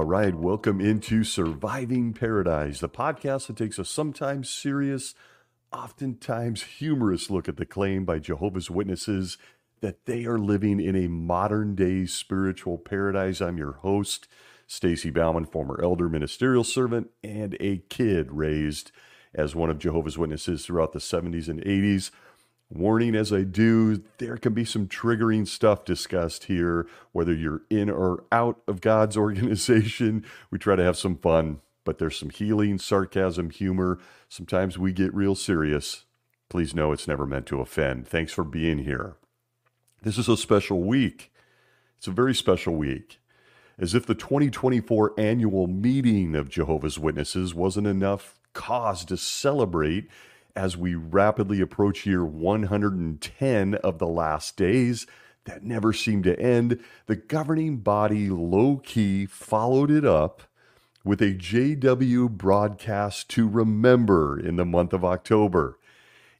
right, welcome into Surviving Paradise, the podcast that takes a sometimes serious, oftentimes humorous look at the claim by Jehovah's Witnesses that they are living in a modern day spiritual paradise. I'm your host, Stacy Bauman, former elder, ministerial servant, and a kid raised as one of Jehovah's Witnesses throughout the 70s and 80s. Warning as I do, there can be some triggering stuff discussed here, whether you're in or out of God's organization. We try to have some fun, but there's some healing, sarcasm, humor. Sometimes we get real serious. Please know it's never meant to offend. Thanks for being here. This is a special week. It's a very special week. As if the 2024 annual meeting of Jehovah's Witnesses wasn't enough cause to celebrate as we rapidly approach year 110 of the last days that never seem to end, the governing body low-key followed it up with a JW broadcast to remember in the month of October.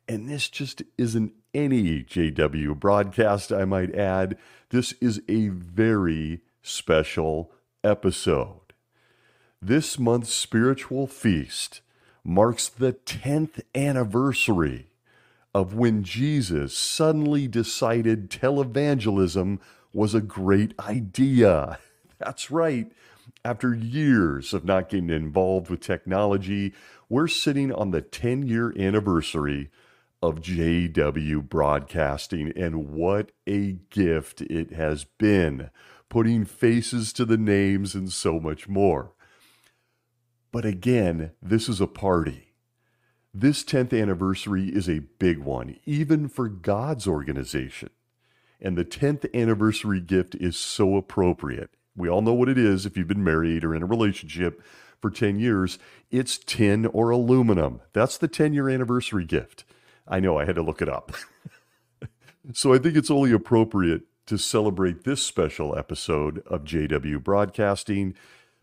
And this just isn't any JW broadcast, I might add. This is a very special episode. This month's spiritual feast marks the 10th anniversary of when Jesus suddenly decided televangelism was a great idea. That's right. After years of not getting involved with technology, we're sitting on the 10-year anniversary of JW broadcasting, and what a gift it has been, putting faces to the names and so much more. But again, this is a party. This 10th anniversary is a big one, even for God's organization. And the 10th anniversary gift is so appropriate. We all know what it is if you've been married or in a relationship for 10 years. It's tin or aluminum. That's the 10-year anniversary gift. I know, I had to look it up. So I think it's only appropriate to celebrate this special episode of JW Broadcasting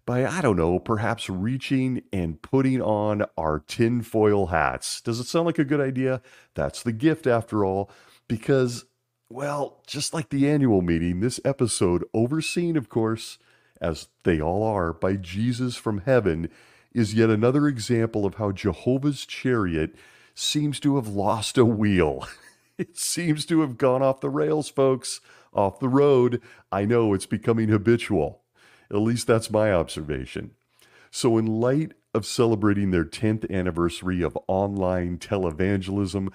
by, I don't know, perhaps reaching and putting on our tinfoil hats. Does it sound like a good idea? That's the gift after all, because, well, just like the annual meeting, this episode, overseen, of course, as they all are, by Jesus from heaven, is yet another example of how Jehovah's chariot seems to have lost a wheel. It seems to have gone off the rails, folks, off the road. I know it's becoming habitual. At least that's my observation. So in light of celebrating their 10th anniversary of online televangelism,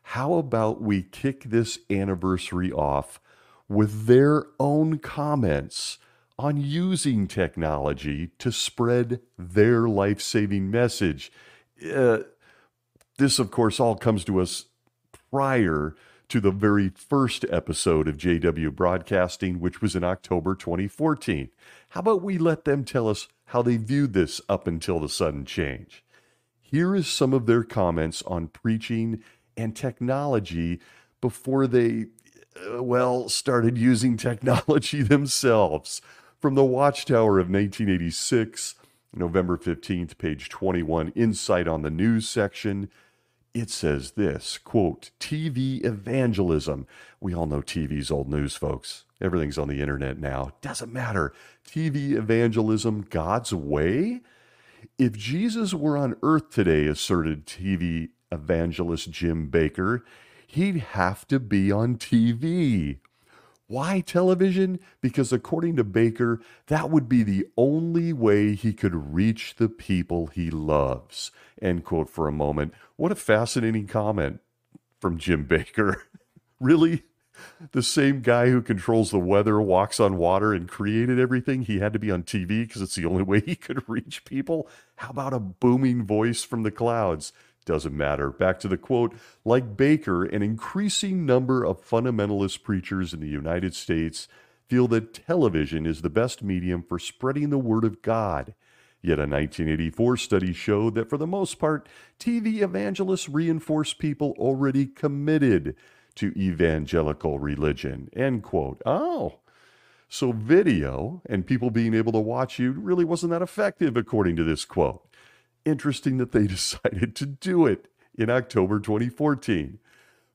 how about we kick this anniversary off with their own comments on using technology to spread their life-saving message? This, of course, all comes to us prior to the very first episode of JW Broadcasting, which was in October 2014. How about we let them tell us how they viewed this up until the sudden change? Here is some of their comments on preaching and technology before they, started using technology themselves. From the Watchtower of 1986, November 15th, page 21, Insight on the News section. It says this, quote, TV evangelism. We all know TV's old news, folks. Everything's on the internet now. Doesn't matter. TV evangelism, God's way? If Jesus were on earth today, asserted TV evangelist Jim Bakker, he'd have to be on TV. Why television? Because according to Bakker, that would be the only way he could reach the people he loves. End quote for a moment. What a fascinating comment from Jim Bakker. Really? The same guy who controls the weather, walks on water, and created everything, he had to be on TV because it's the only way he could reach people? How about a booming voice from the clouds? Doesn't matter. Back to the quote. Like Bakker, an increasing number of fundamentalist preachers in the United States feel that television is the best medium for spreading the word of God. Yet a 1984 study showed that for the most part, TV evangelists reinforce people already committed to evangelical religion. End quote. Oh, so video and people being able to watch you really wasn't that effective, according to this quote. Interesting that they decided to do it in October 2014.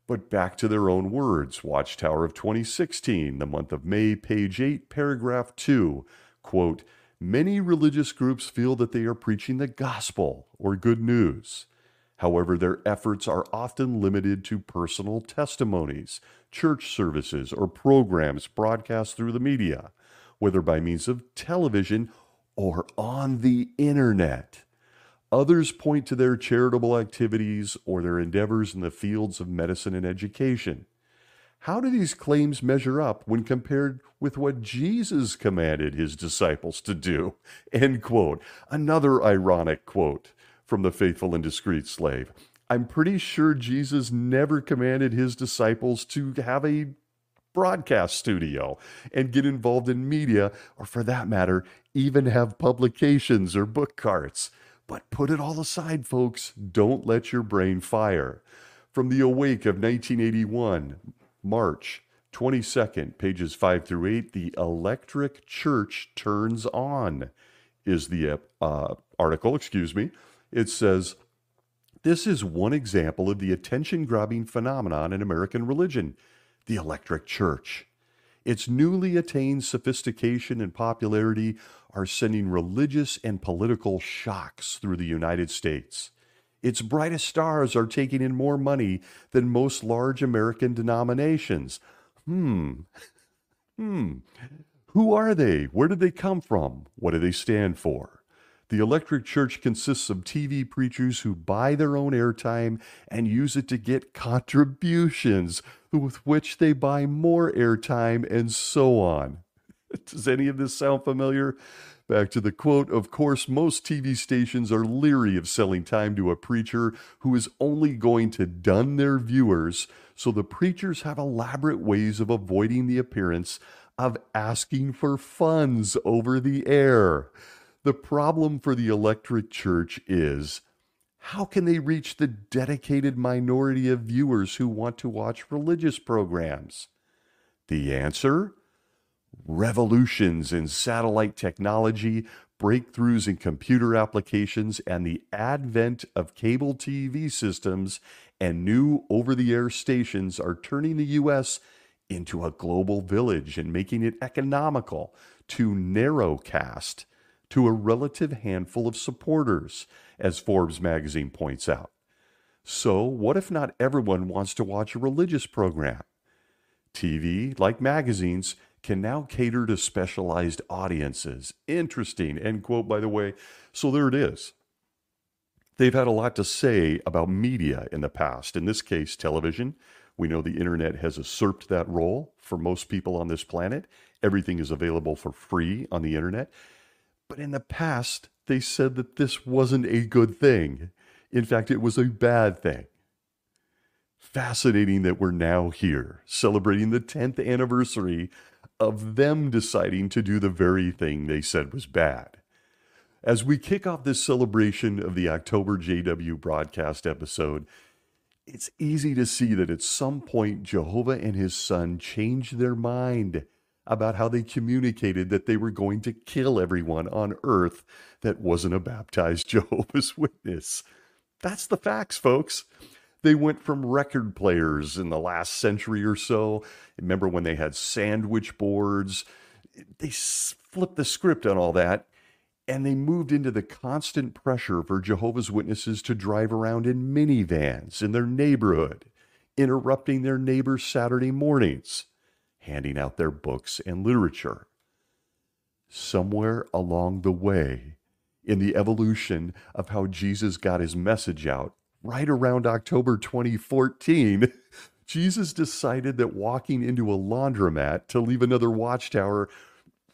But back to their own words. Watchtower of 2016, the month of May, page 8, paragraph 2. Quote, Many religious groups feel that they are preaching the gospel or good news. However, their efforts are often limited to personal testimonies, church services, or programs broadcast through the media, whether by means of television or on the internet. Others point to their charitable activities or their endeavors in the fields of medicine and education. How do these claims measure up when compared with what Jesus commanded his disciples to do? End quote. Another ironic quote from the Faithful and Discreet Slave. I'm pretty sure Jesus never commanded his disciples to have a broadcast studio and get involved in media, or for that matter, even have publications or book carts. But put it all aside, folks. Don't let your brain fire. From the Awake of 1981, March 22nd, pages 5 through 8, The Electric Church Turns On is the article, It says, this is one example of the attention-grabbing phenomenon in American religion, the electric church. Its newly attained sophistication and popularity are sending religious and political shocks through the United States. Its brightest stars are taking in more money than most large American denominations. Who are they? Where did they come from? What do they stand for? The electric church consists of TV preachers who buy their own airtime and use it to get contributions with which they buy more airtime and so on. Does any of this sound familiar? Back to the quote, of course, most TV stations are leery of selling time to a preacher who is only going to dun their viewers, so the preachers have elaborate ways of avoiding the appearance of asking for funds over the air. The problem for the electric church is, how can they reach the dedicated minority of viewers who want to watch religious programs? The answer? Revolutions in satellite technology, breakthroughs in computer applications, and the advent of cable TV systems and new over-the-air stations are turning the U.S. into a global village and making it economical to narrowcast to a relative handful of supporters, as Forbes magazine points out. So, what if not everyone wants to watch a religious program? TV, like magazines, can now cater to specialized audiences. Interesting, end quote, by the way. So there it is. They've had a lot to say about media in the past, in this case, television. We know the internet has usurped that role for most people on this planet. Everything is available for free on the internet. But in the past, they said that this wasn't a good thing. In fact, it was a bad thing. Fascinating that we're now here, celebrating the 10th anniversary of them deciding to do the very thing they said was bad. As we kick off this celebration of the October JW broadcast episode, it's easy to see that at some point Jehovah and his son changed their mind about how they communicated that they were going to kill everyone on earth that wasn't a baptized Jehovah's Witness. That's the facts, folks. They went from record players in the last century or so. Remember when they had sandwich boards? They flipped the script on all that, and they moved into the constant pressure for Jehovah's Witnesses to drive around in minivans in their neighborhood, interrupting their neighbors' Saturday mornings, handing out their books and literature. Somewhere along the way, in the evolution of how Jesus got his message out, right around October 2014, Jesus decided that walking into a laundromat to leave another watchtower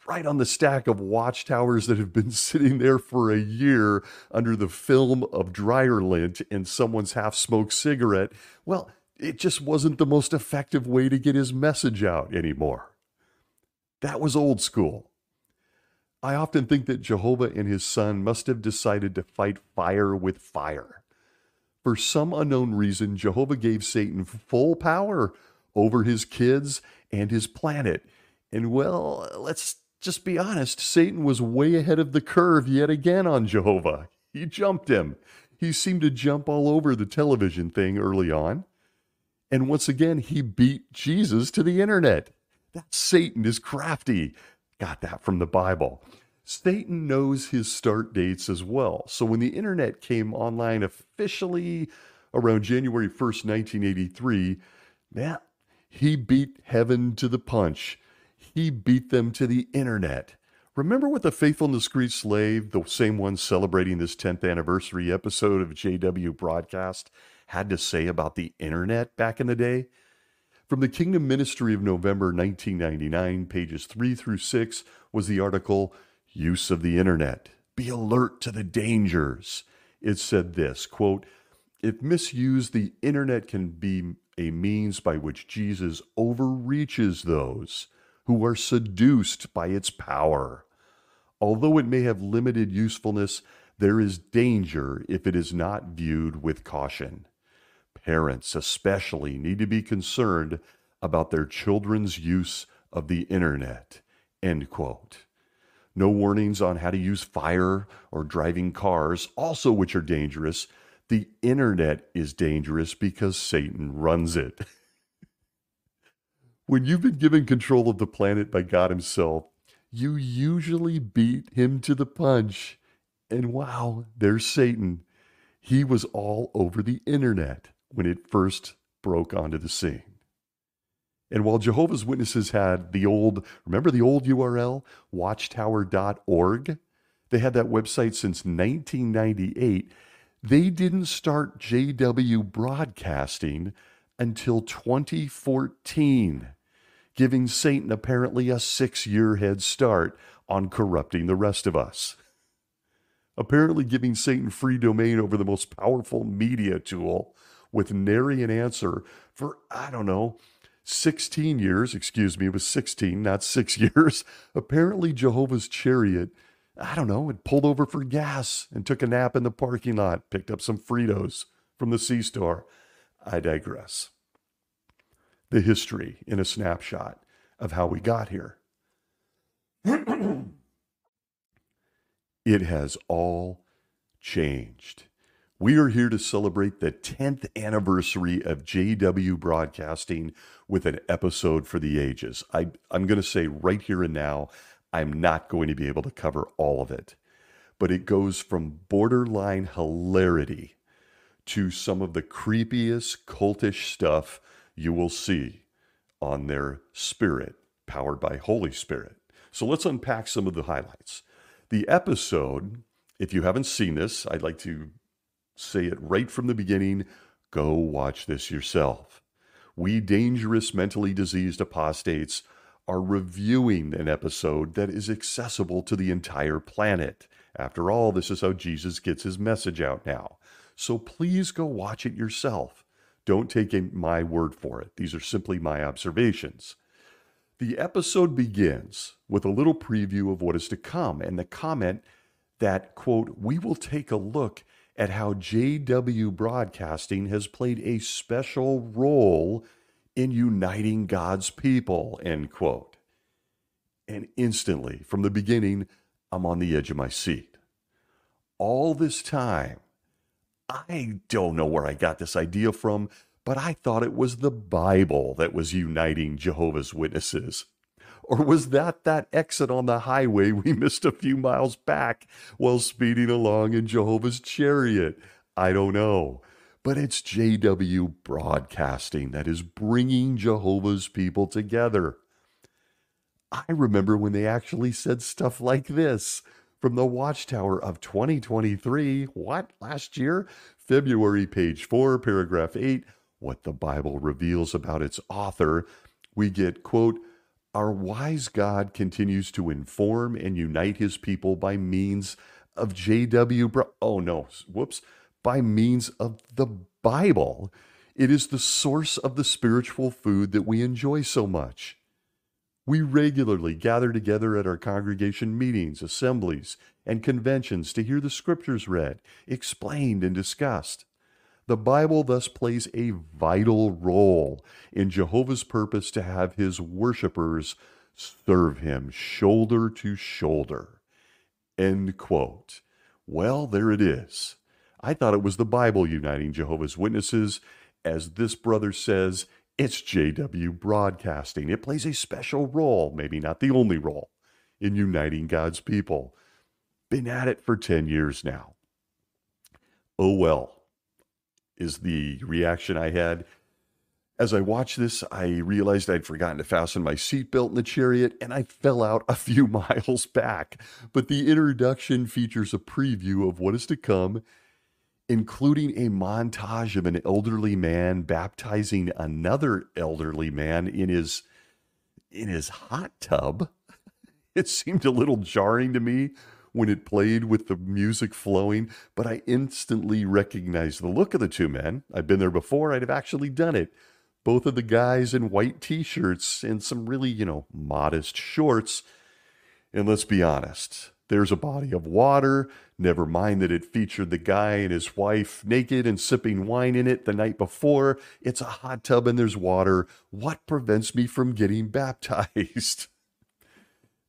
right on the stack of watchtowers that have been sitting there for a year under the film of dryer lint in someone's half-smoked cigarette, well, it just wasn't the most effective way to get his message out anymore. That was old school. I often think that Jehovah and his son must have decided to fight fire with fire. For some unknown reason, Jehovah gave Satan full power over his kids and his planet. And well, let's just be honest, Satan was way ahead of the curve yet again on Jehovah. He jumped him. He seemed to jump all over the television thing early on. And once again, he beat Jesus to the internet. That Satan is crafty. Got that from the Bible. Satan knows his start dates as well. So when the internet came online officially around January 1st, 1983, yeah, he beat heaven to the punch. He beat them to the internet. Remember what the faithful and discreet slave, the same one celebrating this 10th anniversary episode of JW Broadcast, had to say about the internet back in the day? From the Kingdom Ministry of November 1999, pages 3 through 6, was the article, Use of the Internet. Be alert to the dangers. It said this, quote, if misused, the internet can be a means by which Jesus overreaches those who are seduced by its power. Although it may have limited usefulness, there is danger if it is not viewed with caution. Parents especially need to be concerned about their children's use of the internet, end quote. No warnings on how to use fire or driving cars, also which are dangerous. The internet is dangerous because Satan runs it. When you've been given control of the planet by God himself, you usually beat him to the punch. And wow, there's Satan. He was all over the internet when it first broke onto the scene. And while Jehovah's Witnesses had remember the old URL, watchtower.org? They had that website since 1998. They didn't start JW Broadcasting until 2014, giving Satan apparently a 6-year head start on corrupting the rest of us. Apparently giving Satan free domain over the most powerful media tool with nary an answer for, 16 years. Excuse me, it was 16, not 6 years. Apparently Jehovah's Chariot, it pulled over for gas and took a nap in the parking lot, picked up some Fritos from the C-store. I digress. The history in a snapshot of how we got here. It has all changed. We are here to celebrate the 10th anniversary of JW Broadcasting with an episode for the ages. I'm going to say right here and now, I'm not going to be able to cover all of it. But it goes from borderline hilarity to some of the creepiest cultish stuff you will see on their Spirit, powered by Holy Spirit. So let's unpack some of the highlights. The episode, if you haven't seen this, I'd like to say it right from the beginning, go watch this yourself. We dangerous, mentally diseased apostates are reviewing an episode that is accessible to the entire planet. After all, this is how Jesus gets his message out now. So please go watch it yourself. Don't take my word for it. These are simply my observations. The episode begins with a little preview of what is to come and the comment that, quote, we will take a look at how JW Broadcasting has played a special role in uniting God's people, end quote. And instantly, from the beginning, I'm on the edge of my seat. All this time, I don't know where I got this idea from, but I thought it was the Bible that was uniting Jehovah's Witnesses. Or was that exit on the highway we missed a few miles back while speeding along in Jehovah's Chariot? I don't know. But it's JW Broadcasting that is bringing Jehovah's people together. I remember when they actually said stuff like this from the Watchtower of 2023. Last year? February, page 4, paragraph 8. What the Bible reveals about its author. We get, quote, our wise God continues to inform and unite his people by means of by means of the Bible. It is the source of the spiritual food that we enjoy so much. We regularly gather together at our congregation meetings, assemblies, and conventions to hear the scriptures read, explained, and discussed. The Bible thus plays a vital role in Jehovah's purpose to have his worshipers serve him shoulder to shoulder. End quote. Well, there it is. I thought it was the Bible uniting Jehovah's Witnesses. As this brother says, it's JW Broadcasting. It plays a special role, maybe not the only role, in uniting God's people. Been at it for 10 years now. Oh well, is the reaction I had. As I watched this, I realized I'd forgotten to fasten my seatbelt in the chariot, and I fell out a few miles back. But the introduction features a preview of what is to come, including a montage of an elderly man baptizing another elderly man in his hot tub. It seemed a little jarring to me when it played with the music flowing, but I instantly recognized the look of the two men. I've been there before. I'd have actually done it. Both of the guys in white t-shirts and some really, modest shorts. And let's be honest, there's a body of water. Never mind that it featured the guy and his wife naked and sipping wine in it the night before. It's a hot tub and there's water. What prevents me from getting baptized?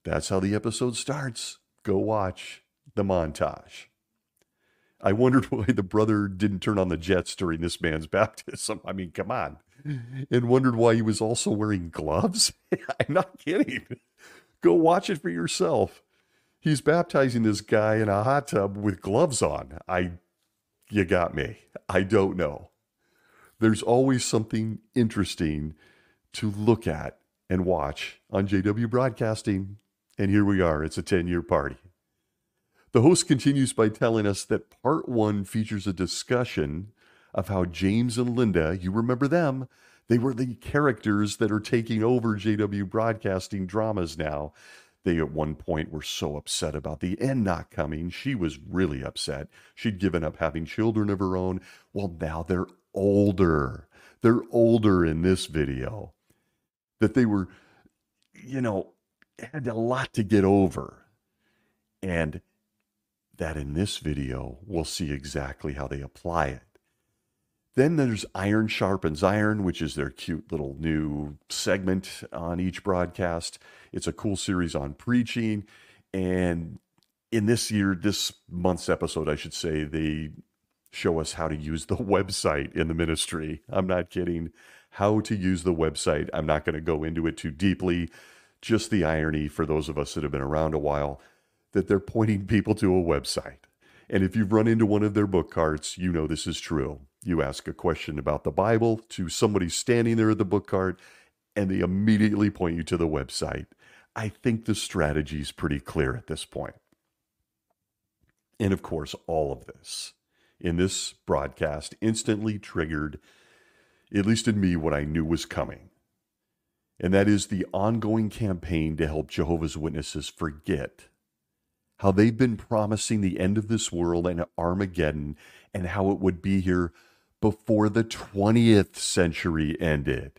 That's how the episode starts. Go watch the montage. I wondered why the brother didn't turn on the jets during this man's baptism. I mean, come on. And wondered why he was also wearing gloves. I'm not kidding. Go watch it for yourself. He's baptizing this guy in a hot tub with gloves on. You got me. I don't know. There's always something interesting to look at and watch on JW Broadcasting. And here we are. It's a 10-year party. The host continues by telling us that part 1 features a discussion of how James and Linda, you remember them, they were the characters that are taking over JW Broadcasting dramas now. They at one point were so upset about the end not coming. She was really upset. She'd given up having children of her own. Well, now they're older. They're older in this video. That they were, had a lot to get over. And that in this video, we'll see exactly how they apply it. Then there's Iron Sharpens Iron, which is their cute little new segment on each broadcast. It's a cool series on preaching. And in this month's episode, I should say, they show us how to use the website in the ministry. I'm not kidding. How to use the website. I'm not going to go into it too deeply. Just the irony for those of us that have been around a while, that they're pointing people to a website. And if you've run into one of their book carts, you know this is true. You ask a question about the Bible to somebody standing there at the book cart, and they immediately point you to the website. I think the strategy is pretty clear at this point. And of course, all of this in this broadcast instantly triggered, at least in me, what I knew was coming. And that is the ongoing campaign to help Jehovah's Witnesses forget how they've been promising the end of this world and Armageddon, and how it would be here before the 20th century ended.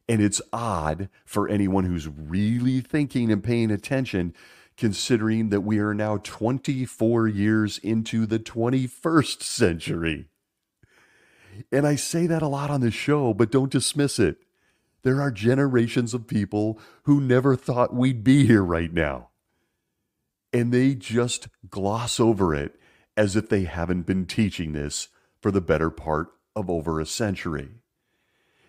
And it's odd for anyone who's really thinking and paying attention, considering that we are now 24 years into the 21st century. And I say that a lot on the show, but don't dismiss it. There are generations of people who never thought we'd be here right now. And they just gloss over it as if they haven't been teaching this for the better part of over a century.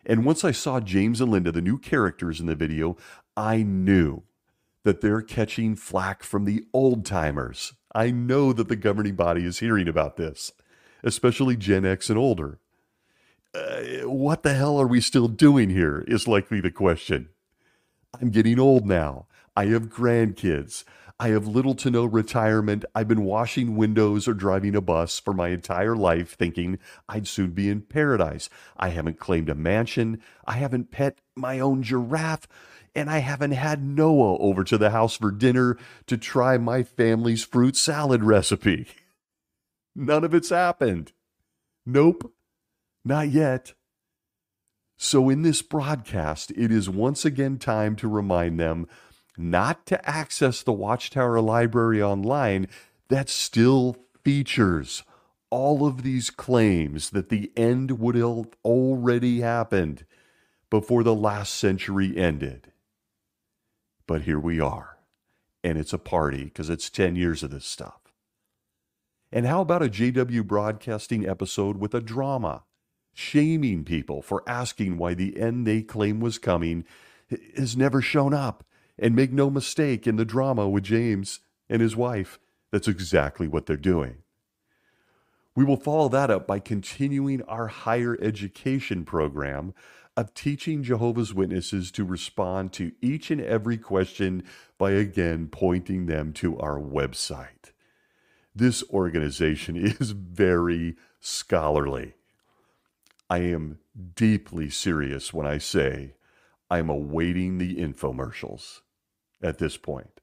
And once I saw James and Linda, the new characters in the video, I knew that they're catching flack from the old timers. I know that the governing body is hearing about this, especially Gen X and older. What the hell are we still doing here is likely the question. I'm getting old now. I have grandkids. I have little to no retirement. I've been washing windows or driving a bus for my entire life, thinking I'd soon be in paradise. I haven't claimed a mansion. I haven't pet my own giraffe. And I haven't had Noah over to the house for dinner to try my family's fruit salad recipe. None of it's happened. Nope, not yet. So in this broadcast, it is once again time to remind them not to access the Watchtower Library online that still features all of these claims that the end would have already happened before the last century ended. But here we are, and it's a party because it's 10 years of this stuff. And how about a JW Broadcasting episode with a drama, shaming people for asking why the end they claim was coming has never shown up? And make no mistake, in the drama with James and his wife, that's exactly what they're doing. We will follow that up by continuing our higher education program of teaching Jehovah's Witnesses to respond to each and every question by again pointing them to our website. This organization is very scholarly. I am deeply serious when I say I'm awaiting the infomercials at this point.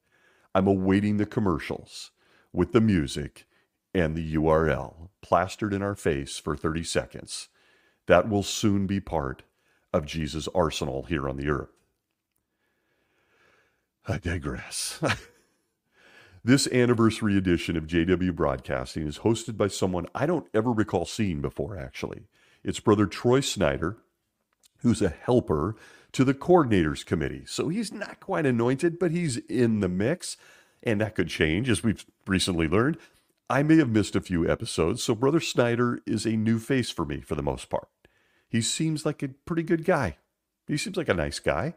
I'm awaiting the commercials with the music and the URL plastered in our face for 30 seconds. That will soon be part of Jesus' arsenal here on the earth. I digress. This anniversary edition of JW Broadcasting is hosted by someone I don't ever recall seeing before, actually. It's Brother Troy Snyder, who's a helper to the coordinators committee. So he's not quite anointed, but he's in the mix, and that could change, as we've recently learned. I may have missed a few episodes, so Brother Snyder is a new face for me for the most part. He seems like a pretty good guy. He seems like a nice guy.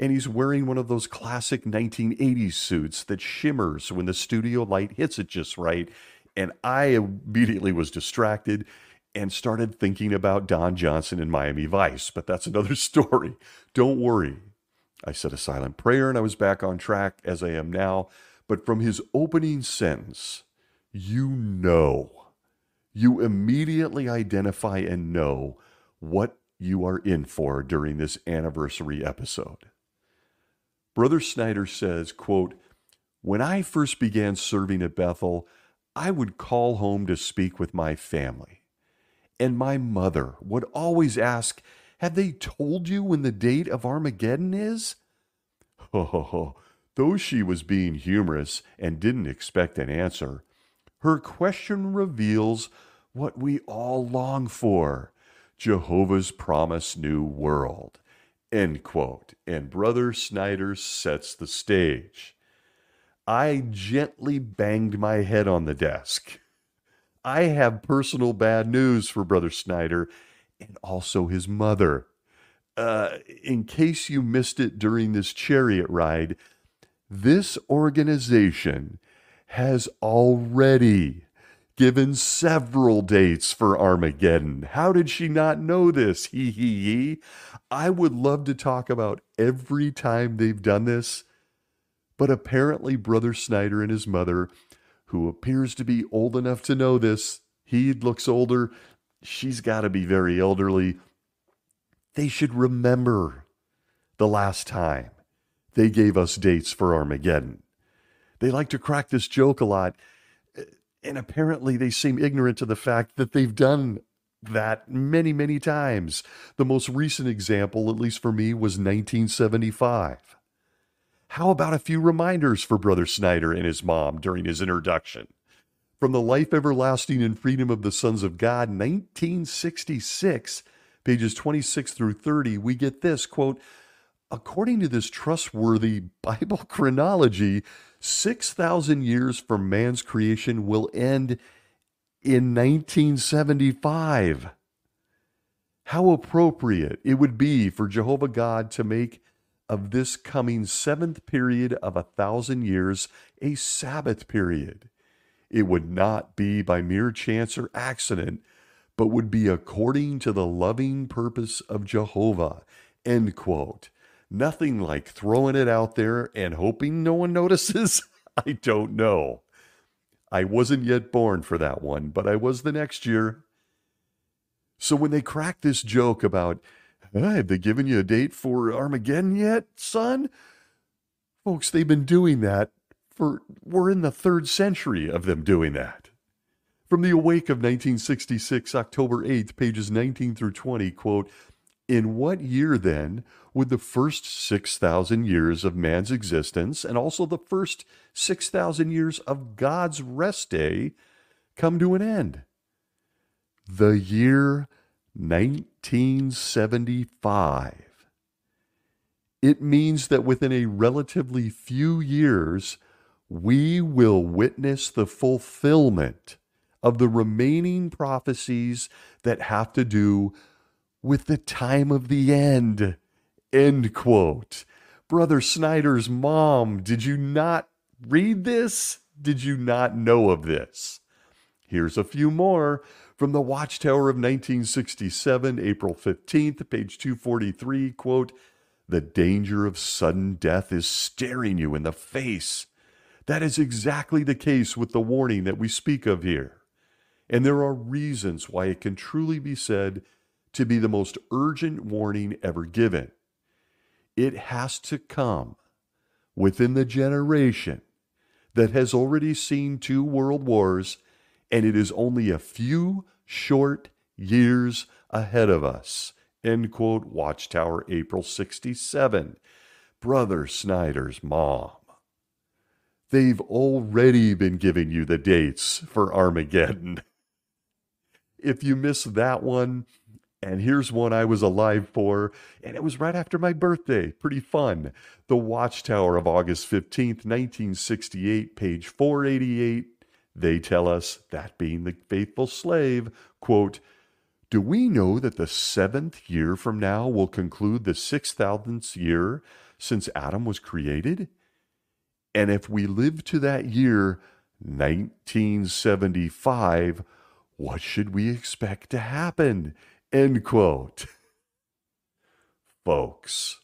And he's wearing one of those classic 1980s suits that shimmers when the studio light hits it just right. And I immediately was distracted and started thinking about Don Johnson in Miami Vice. But that's another story. Don't worry. I said a silent prayer and I was back on track as I am now. But from his opening sentence, you immediately identify and know what you are in for during this anniversary episode. Brother Snyder says, quote, "When I first began serving at Bethel, I would call home to speak with my family. And my mother would always ask, 'Have they told you when the date of Armageddon is?' Though she was being humorous and didn't expect an answer, her question reveals what we all long for, Jehovah's promised new world." End quote. And Brother Snyder sets the stage. I gently banged my head on the desk. I have personal bad news for Brother Snyder and also his mother. In case you missed it during this chariot ride, this organization has already given several dates for Armageddon. How did she not know this? He. I would love to talk about every time they've done this, but apparently Brother Snyder and his mother, who appears to be old enough to know this, he looks older, she's got to be very elderly. They should remember the last time they gave us dates for Armageddon. They like to crack this joke a lot. And apparently they seem ignorant to the fact that they've done that many, many times. The most recent example, at least for me, was 1975. How about a few reminders for Brother Snyder and his mom during his introduction? From The Life Everlasting and Freedom of the Sons of God, 1966, pages 26 through 30, we get this, quote, "According to this trustworthy Bible chronology, 6,000 years from man's creation will end in 1975. How appropriate it would be for Jehovah God to make of this coming seventh period of 1,000 years a Sabbath period. It would not be by mere chance or accident, but would be according to the loving purpose of Jehovah." End quote. Nothing like throwing it out there and hoping no one notices. I don't know. I wasn't yet born for that one, but I was the next year. So when they crack this joke about, "Have they given you a date for Armageddon yet, son?" Folks, they've been doing that we're in the 3rd century of them doing that. From the Awake of 1966, October 8th, pages 19 through 20, quote, "In what year, then, would the first 6,000 years of man's existence and also the first 6,000 years of God's rest day come to an end?" The year 1975. It means that within a relatively few years, we will witness the fulfillment of the remaining prophecies that have to do with the time of the end. End quote. Brother Snyder's mom, did you not read this? Did you not know of this? Here's a few more from the Watchtower of 1967, April 15th, page 243, quote, "The danger of sudden death is staring you in the face. That is exactly the case with the warning that we speak of here. And there are reasons why it can truly be said to be the most urgent warning ever given. It has to come within the generation that has already seen 2 world wars, and it is only a few short years ahead of us." End quote, Watchtower, April 67. Brother Snyder's mom. They've already been giving you the dates for Armageddon. If you missed that one, and here's one I was alive for, and it was right after my birthday. Pretty fun. The Watchtower of August 15th, 1968, page 488. They tell us, that being the faithful slave, quote, "Do we know that the 7th year from now will conclude the 6,000th year since Adam was created? And if we live to that year, 1975, what should we expect to happen?" End quote. Folks,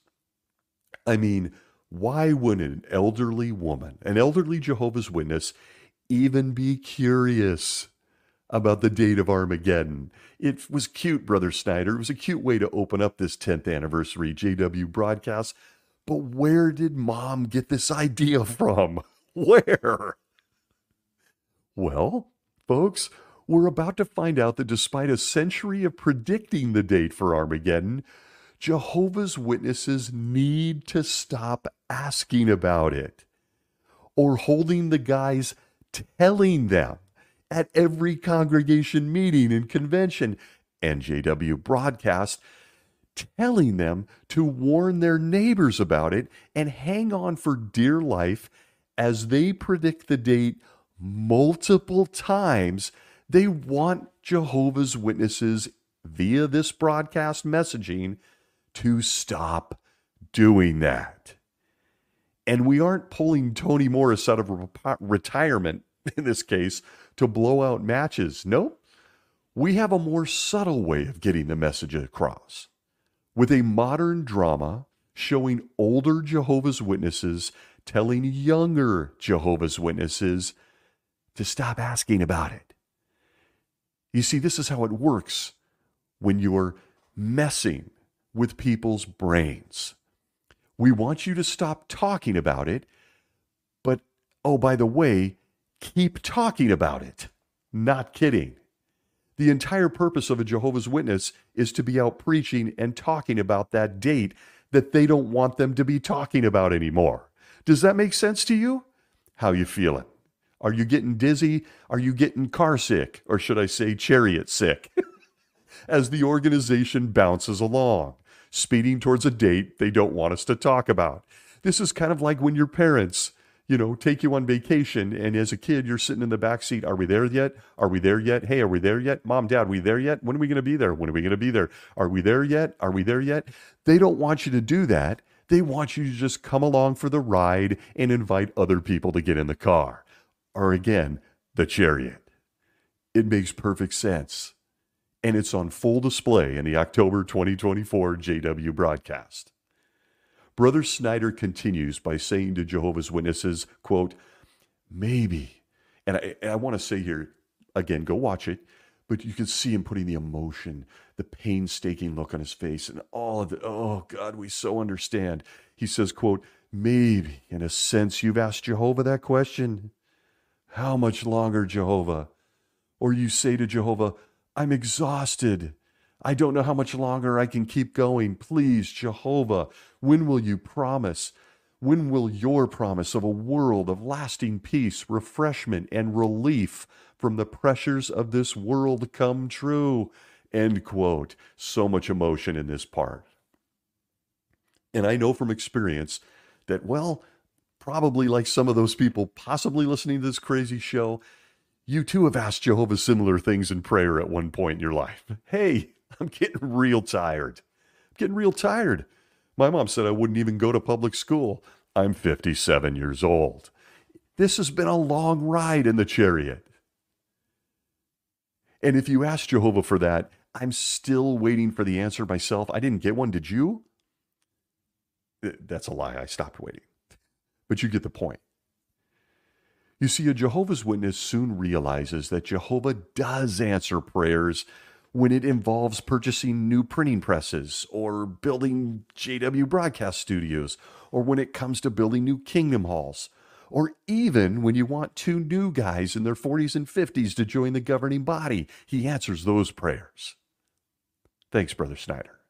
I mean, why would an elderly woman, an elderly Jehovah's Witness, even be curious about the date of Armageddon? It was cute, Brother Snyder. It was a cute way to open up this 10th anniversary JW broadcast. But where did Mom get this idea from? Where? Well, folks, we're about to find out that despite a century of predicting the date for Armageddon, Jehovah's Witnesses need to stop asking about it, or holding the guys telling them at every congregation meeting and convention and JW broadcast, telling them to warn their neighbors about it and hang on for dear life as they predict the date multiple times. They want Jehovah's Witnesses via this broadcast messaging to stop doing that. And we aren't pulling Toni Morris out of retirement, in this case, to blow out matches. Nope. We have a more subtle way of getting the message across, with a modern drama showing older Jehovah's Witnesses telling younger Jehovah's Witnesses to stop asking about it. You see, this is how it works when you're messing with people's brains. We want you to stop talking about it, but, oh, by the way, keep talking about it. Not kidding. The entire purpose of a Jehovah's Witness is to be out preaching and talking about that date that they don't want them to be talking about anymore. Does that make sense to you? How you feeling? Are you getting dizzy? Are you getting car sick? Or should I say chariot sick? As the organization bounces along, speeding towards a date they don't want us to talk about. This is kind of like when your parents, take you on vacation, and as a kid, you're sitting in the back seat. Are we there yet? Are we there yet? Hey, are we there yet? Mom, Dad, we there yet? When are we going to be there? When are we going to be there? Are we there yet? Are we there yet? They don't want you to do that. They want you to just come along for the ride and invite other people to get in the car. Or again, the chariot. It makes perfect sense. And it's on full display in the October 2024 JW broadcast. Brother Snyder continues by saying to Jehovah's Witnesses, quote, "Maybe," and I want to say here, again, go watch it, but you can see him putting the emotion, the painstaking look on his face, and all of the, oh God, we so understand. He says, quote, "Maybe, in a sense, you've asked Jehovah that question. How much longer, Jehovah?" Or you say to Jehovah, "I'm exhausted. I don't know how much longer I can keep going. Please, Jehovah, when will you promise? When will your promise of a world of lasting peace, refreshment, and relief from the pressures of this world come true?" End quote. So much emotion in this part. And I know from experience that, well, probably like some of those people possibly listening to this crazy show, you too have asked Jehovah similar things in prayer at one point in your life. Hey, I'm getting real tired. I'm getting real tired. My mom said I wouldn't even go to public school. I'm 57 years old. This has been a long ride in the chariot. And if you ask Jehovah for that, I'm still waiting for the answer myself. I didn't get one. Did you? That's a lie. I stopped waiting. But you get the point. You see, a Jehovah's Witness soon realizes that Jehovah does answer prayers when it involves purchasing new printing presses or building JW broadcast studios, or when it comes to building new kingdom halls, or even when you want two new guys in their 40s and 50s to join the governing body. He answers those prayers. Thanks, Brother Snyder.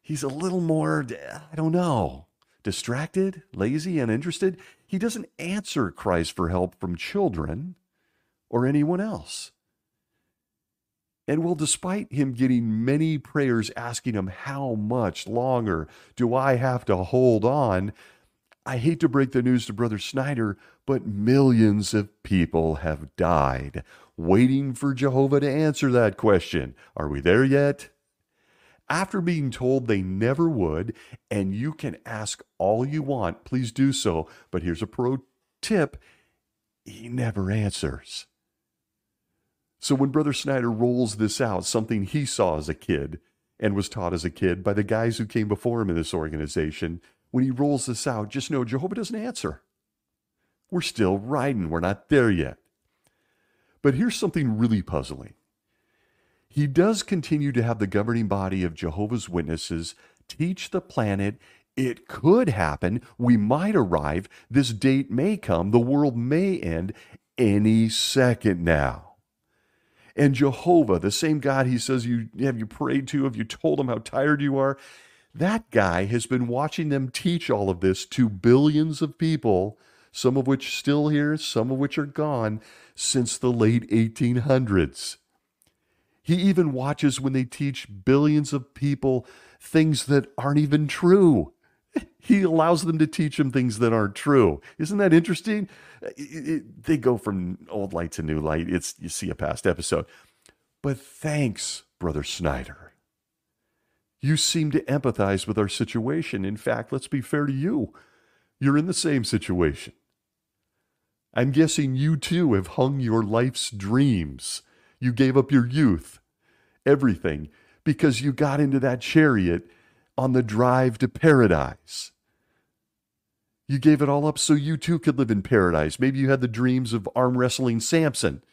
He's a little more, I don't know, distracted, lazy, uninterested. He doesn't answer cries for help from children or anyone else. And well, despite him getting many prayers asking him, how much longer do I have to hold on? I hate to break the news to Brother Snyder, but millions of people have died waiting for Jehovah to answer that question. Are we there yet? After being told they never would, and you can ask all you want, please do so. But here's a pro tip. He never answers. So when Brother Snyder rolls this out, something he saw as a kid and was taught as a kid by the guys who came before him in this organization, when he rolls this out, just know Jehovah doesn't answer. We're still riding. We're not there yet. But here's something really puzzling. He does continue to have the governing body of Jehovah's Witnesses teach the planet it could happen. We might arrive. This date may come. The world may end any second now. And Jehovah, the same God he says you prayed to, have you told him how tired you are? That guy has been watching them teach all of this to billions of people, some of which still here, some of which are gone, since the late 1800s. He even watches when they teach billions of people things that aren't even true. He allows them to teach them things that aren't true. Isn't that interesting? They go from old light to new light. You see a past episode. But thanks, Brother Snyder. You seem to empathize with our situation. In fact, let's be fair to you. You're in the same situation. I'm guessing you too have hung your life's dreams. You gave up your youth, everything, because you got into that chariot on the drive to paradise. You gave it all up so you too could live in paradise. Maybe you had the dreams of arm wrestling Samson,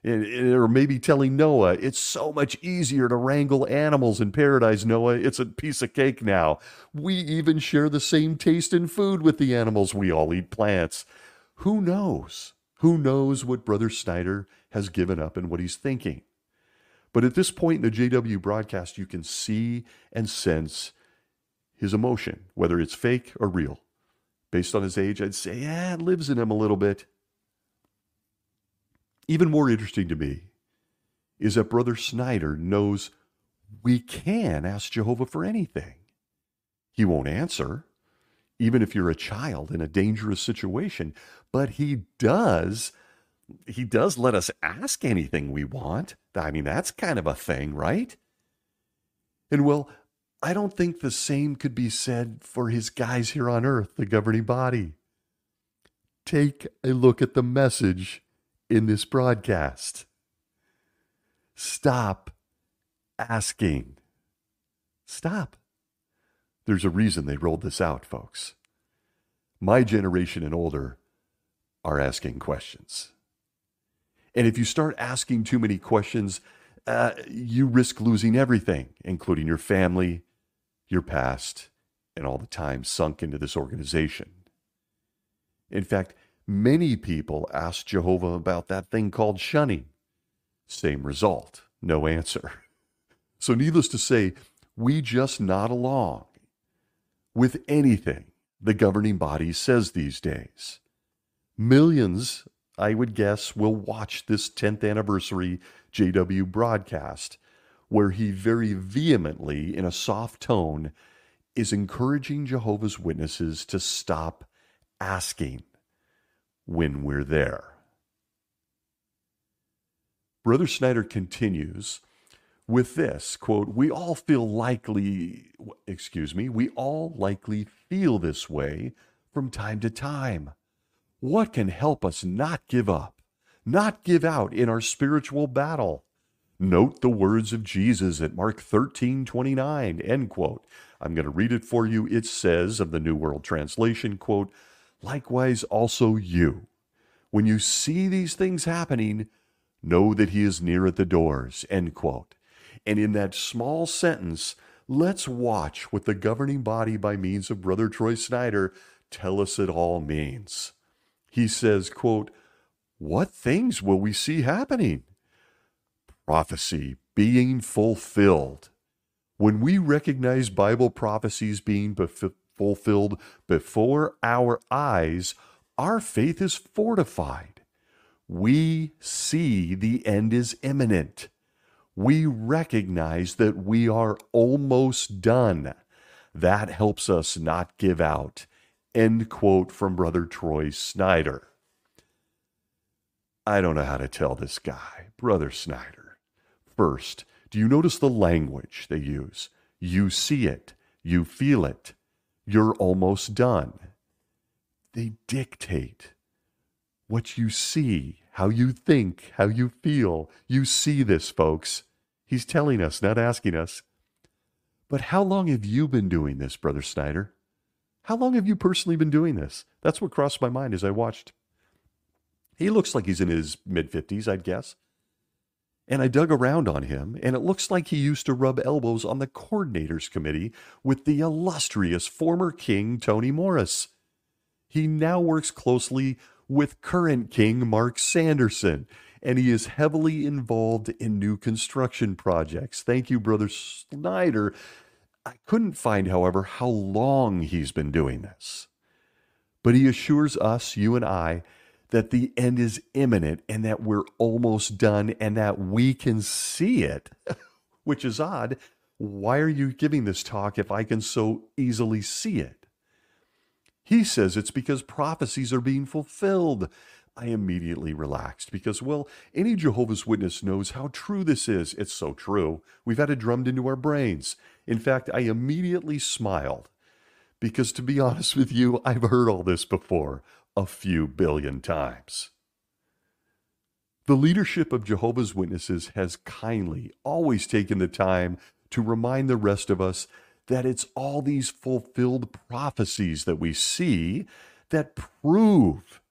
or maybe telling Noah, it's so much easier to wrangle animals in paradise, Noah. It's a piece of cake now. We even share the same taste in food with the animals. We all eat plants. Who knows? Who knows what Brother Snyder has given up and what he's thinking? But at this point in the JW broadcast, you can see and sense his emotion, whether it's fake or real. Based on his age, I'd say, it lives in him a little bit. Even more interesting to me is that Brother Snyder knows we can ask Jehovah for anything. He won't answer, even if you're a child in a dangerous situation, but he does let us ask anything we want. I mean, that's kind of a thing, right? And well, I don't think the same could be said for his guys here on earth, the governing body. Take a look at the message in this broadcast. Stop asking. Stop. There's a reason they rolled this out, folks. My generation and older are asking questions. And if you start asking too many questions, you risk losing everything, including your family, your past, and all the time sunk into this organization. In fact, many people ask Jehovah about that thing called shunning. Same result, no answer. So needless to say, we just nod along with anything the governing body says these days. Millions, I would guess, will watch this 10th anniversary JW broadcast, where he very vehemently, in a soft tone, is encouraging Jehovah's Witnesses to stop asking when we're there. Brother Snyder continues, with this quote, we all likely feel this way from time to time. What can help us not give up, not give out in our spiritual battle? Note the words of Jesus at Mark 13:29, end quote. I'm going to read it for you. It says, of the New World Translation, quote, likewise also you, when you see these things happening, know that he is near at the doors, end quote. And in that small sentence, let's watch what the governing body by means of Brother Troy Snyder tell us it all means. He says, quote, what things will we see happening? Prophecy being fulfilled. When we recognize Bible prophecies being fulfilled before our eyes, our faith is fortified. We see the end is imminent. We recognize that we are almost done. That helps us not give out. End quote from Brother Troy Snyder. I don't know how to tell this guy, Brother Snyder. First, do you notice the language they use? You see it. You feel it. You're almost done. They dictate what you see, how you think, how you feel. You see this, folks. He's telling us, not asking us. But how long have you been doing this, Brother Snyder? How long have you personally been doing this? That's what crossed my mind as I watched. He looks like he's in his mid-50s, I'd guess. And I dug around on him, and it looks like he used to rub elbows on the coordinators committee with the illustrious former King Tony Morris. He now works closely with current King Mark Sanderson, and he is heavily involved in new construction projects. Thank you, Brother Snyder. I couldn't find, however, how long he's been doing this. But he assures us, you and I, that the end is imminent and that we're almost done and that we can see it, which is odd. Why are you giving this talk if I can so easily see it? He says it's because prophecies are being fulfilled. I immediately relaxed because, well, any Jehovah's Witness knows how true this is. It's so true. We've had it drummed into our brains. In fact, I immediately smiled because, to be honest with you, I've heard all this before a few billion times. The leadership of Jehovah's Witnesses has kindly always taken the time to remind the rest of us that it's all these fulfilled prophecies that we see that prove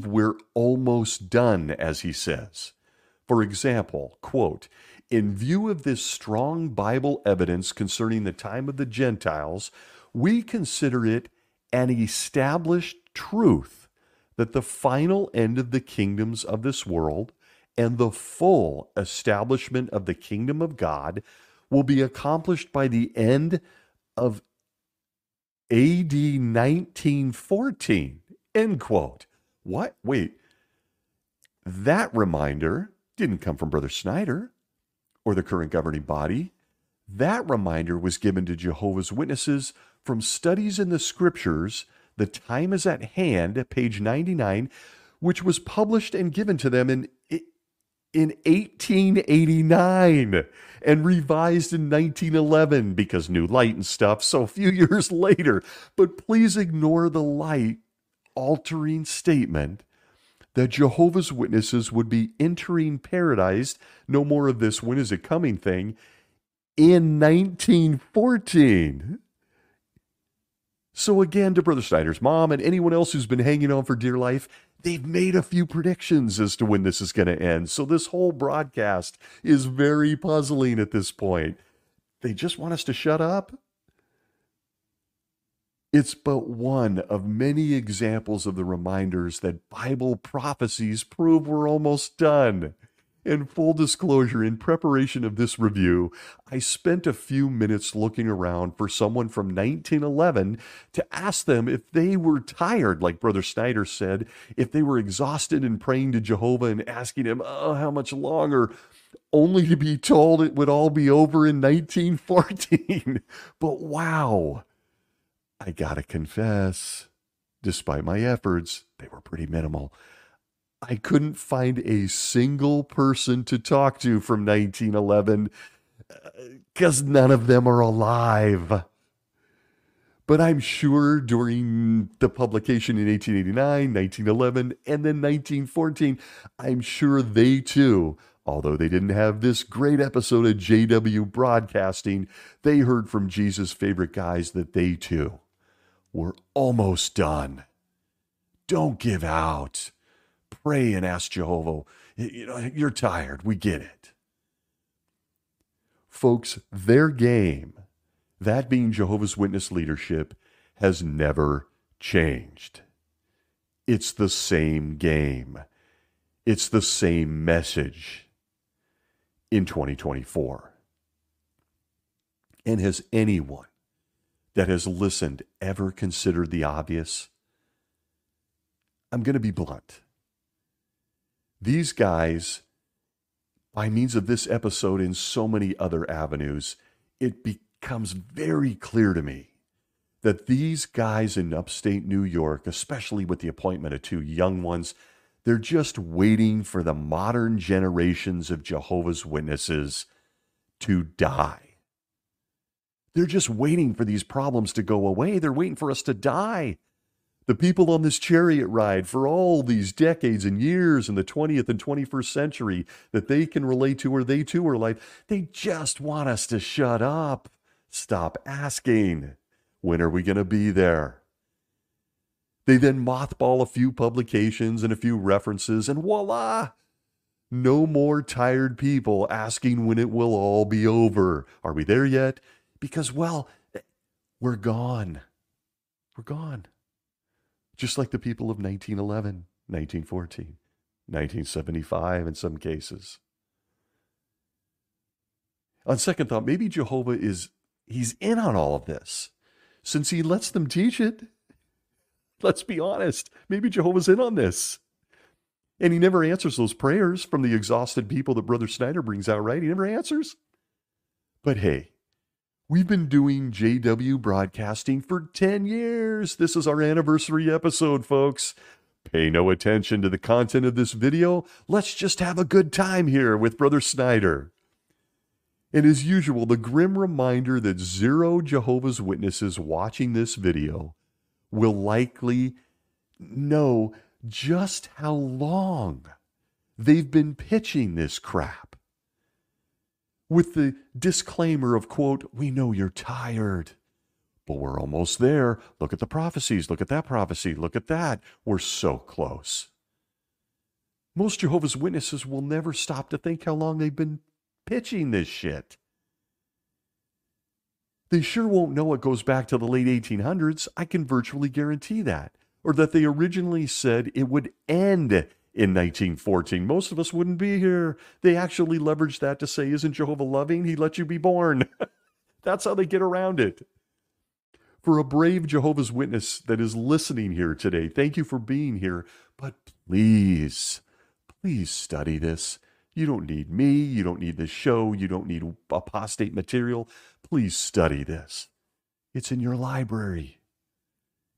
we're almost done, as he says. For example, quote, in view of this strong Bible evidence concerning the time of the Gentiles, we consider it an established truth that the final end of the kingdoms of this world and the full establishment of the kingdom of God will be accomplished by the end of AD 1914, end quote. What? Wait, that reminder didn't come from Brother Snyder or the current governing body. That reminder was given to Jehovah's Witnesses from studies in the scriptures, The Time is at Hand, page 99, which was published and given to them in 1889 and revised in 1911 because new light and stuff, so a few years later. But please ignore the light-altering statement that Jehovah's Witnesses would be entering paradise, no more of this when is it coming thing, in 1914. So again, to Brother Snyder's mom and anyone else who's been hanging on for dear life, they've made a few predictions as to when this is going to end. So this whole broadcast is very puzzling at this point. They just want us to shut up. It's but one of many examples of the reminders that Bible prophecies prove we're almost done. In full disclosure, in preparation of this review, I spent a few minutes looking around for someone from 1911 to ask them if they were tired, like Brother Snyder said, if they were exhausted and praying to Jehovah and asking him, oh, how much longer, only to be told it would all be over in 1914. But wow, I gotta confess, despite my efforts, they were pretty minimal. I couldn't find a single person to talk to from 1911 because none of them are alive. But I'm sure during the publication in 1889, 1911, and then 1914, I'm sure they too, although they didn't have this great episode of JW Broadcasting, they heard from Jesus' favorite guys that they too were almost done. Don't give out. Pray and ask Jehovah. You're tired. We get it. Folks, their game, that being Jehovah's Witness leadership, has never changed. It's the same game. It's the same message in 2024. And has anyone that has listened ever considered the obvious? I'm going to be blunt. These guys, by means of this episode and so many other avenues, it becomes very clear to me that these guys in upstate New York, especially with the appointment of two young ones, they're just waiting for the modern generations of Jehovah's Witnesses to die. They're just waiting for these problems to go away. They're waiting for us to die. The people on this chariot ride for all these decades and years in the 20th and 21st century that they can relate to, or they too are alive, they just want us to shut up. Stop asking. When are we going to be there? They then mothball a few publications and a few references, and voila! No more tired people asking when it will all be over. Are we there yet? Because, well, we're gone. We're gone. Just like the people of 1911, 1914, 1975 in some cases. On second thought, maybe Jehovah he's in on all of this, since he lets them teach it. Let's be honest. Maybe Jehovah's in on this. And he never answers those prayers from the exhausted people that Brother Snyder brings out, right? He never answers. But hey, we've been doing JW Broadcasting for 10 years. This is our anniversary episode, folks. Pay no attention to the content of this video. Let's just have a good time here with Brother Snyder. And as usual, the grim reminder that 0 Jehovah's Witnesses watching this video will likely know just how long they've been pitching this crap. With the disclaimer of, quote, we know you're tired, but we're almost there. Look at the prophecies. Look at that prophecy. Look at that. We're so close. Most Jehovah's Witnesses will never stop to think how long they've been pitching this shit. They sure won't know it goes back to the late 1800s. I can virtually guarantee that. Or that they originally said it would end in 1914. Most of us wouldn't be here. They actually leveraged that to say, isn't Jehovah loving? He let you be born. That's how they get around it. For a brave Jehovah's Witness that is listening here today, thank you for being here. But please study this. You don't need me. You don't need this show. You don't need apostate material. Please study this. It's in your library.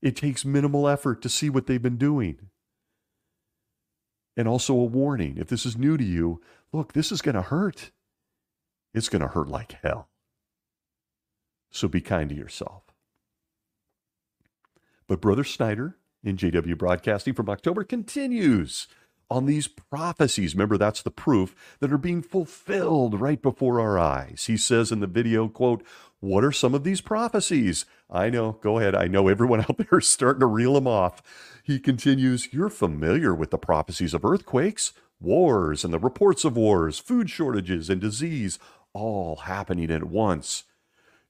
It takes minimal effort to see what they've been doing. And also a warning, if this is new to you, look, this is going to hurt. It's going to hurt like hell. So be kind to yourself. But Brother Snyder in JW Broadcasting from October continues on these prophecies. Remember, that's the proof that are being fulfilled right before our eyes. He says in the video, quote, what are some of these prophecies? I know, go ahead. I know everyone out there is starting to reel them off. He continues, you're familiar with the prophecies of earthquakes, wars, and the reports of wars, food shortages, and disease, all happening at once.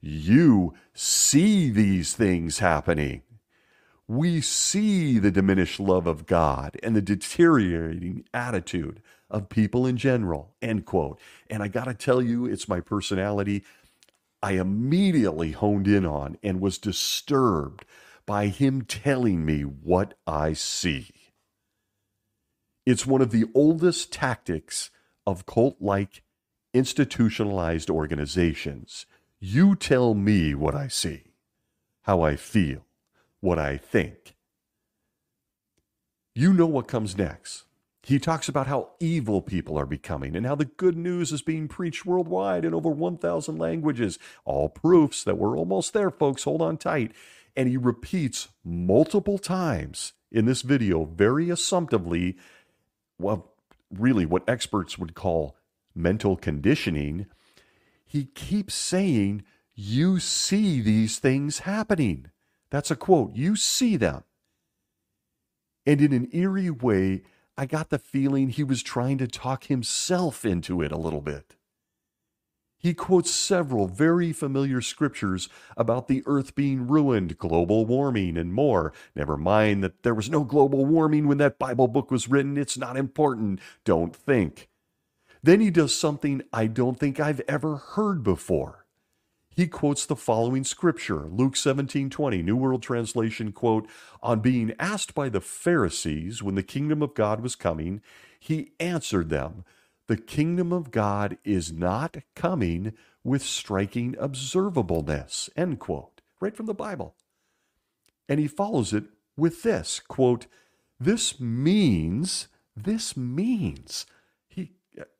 You see these things happening. We see the diminished love of God and the deteriorating attitude of people in general, end quote. And I got to tell you, it's my personality. I immediately honed in on and was disturbed by him telling me what I see. It's one of the oldest tactics of cult-like institutionalized organizations. You tell me what I see, how I feel, what I think. You know what comes next. He talks about how evil people are becoming and how the good news is being preached worldwide in over 1,000 languages. All proofs that we're almost there, folks. Hold on tight. And he repeats multiple times in this video, very assumptively, well, really what experts would call mental conditioning. He keeps saying, you see these things happening. That's a quote. You see them. And in an eerie way, I got the feeling he was trying to talk himself into it a little bit. He quotes several very familiar scriptures about the earth being ruined, global warming, and more. Never mind that there was no global warming when that Bible book was written. It's not important. Don't think. Then he does something I don't think I've ever heard before. He quotes the following scripture, Luke 17:20, New World Translation, quote, on being asked by the Pharisees when the kingdom of God was coming, he answered them, the kingdom of God is not coming with striking observableness, end quote, right from the Bible. And he follows it with this, quote, this means,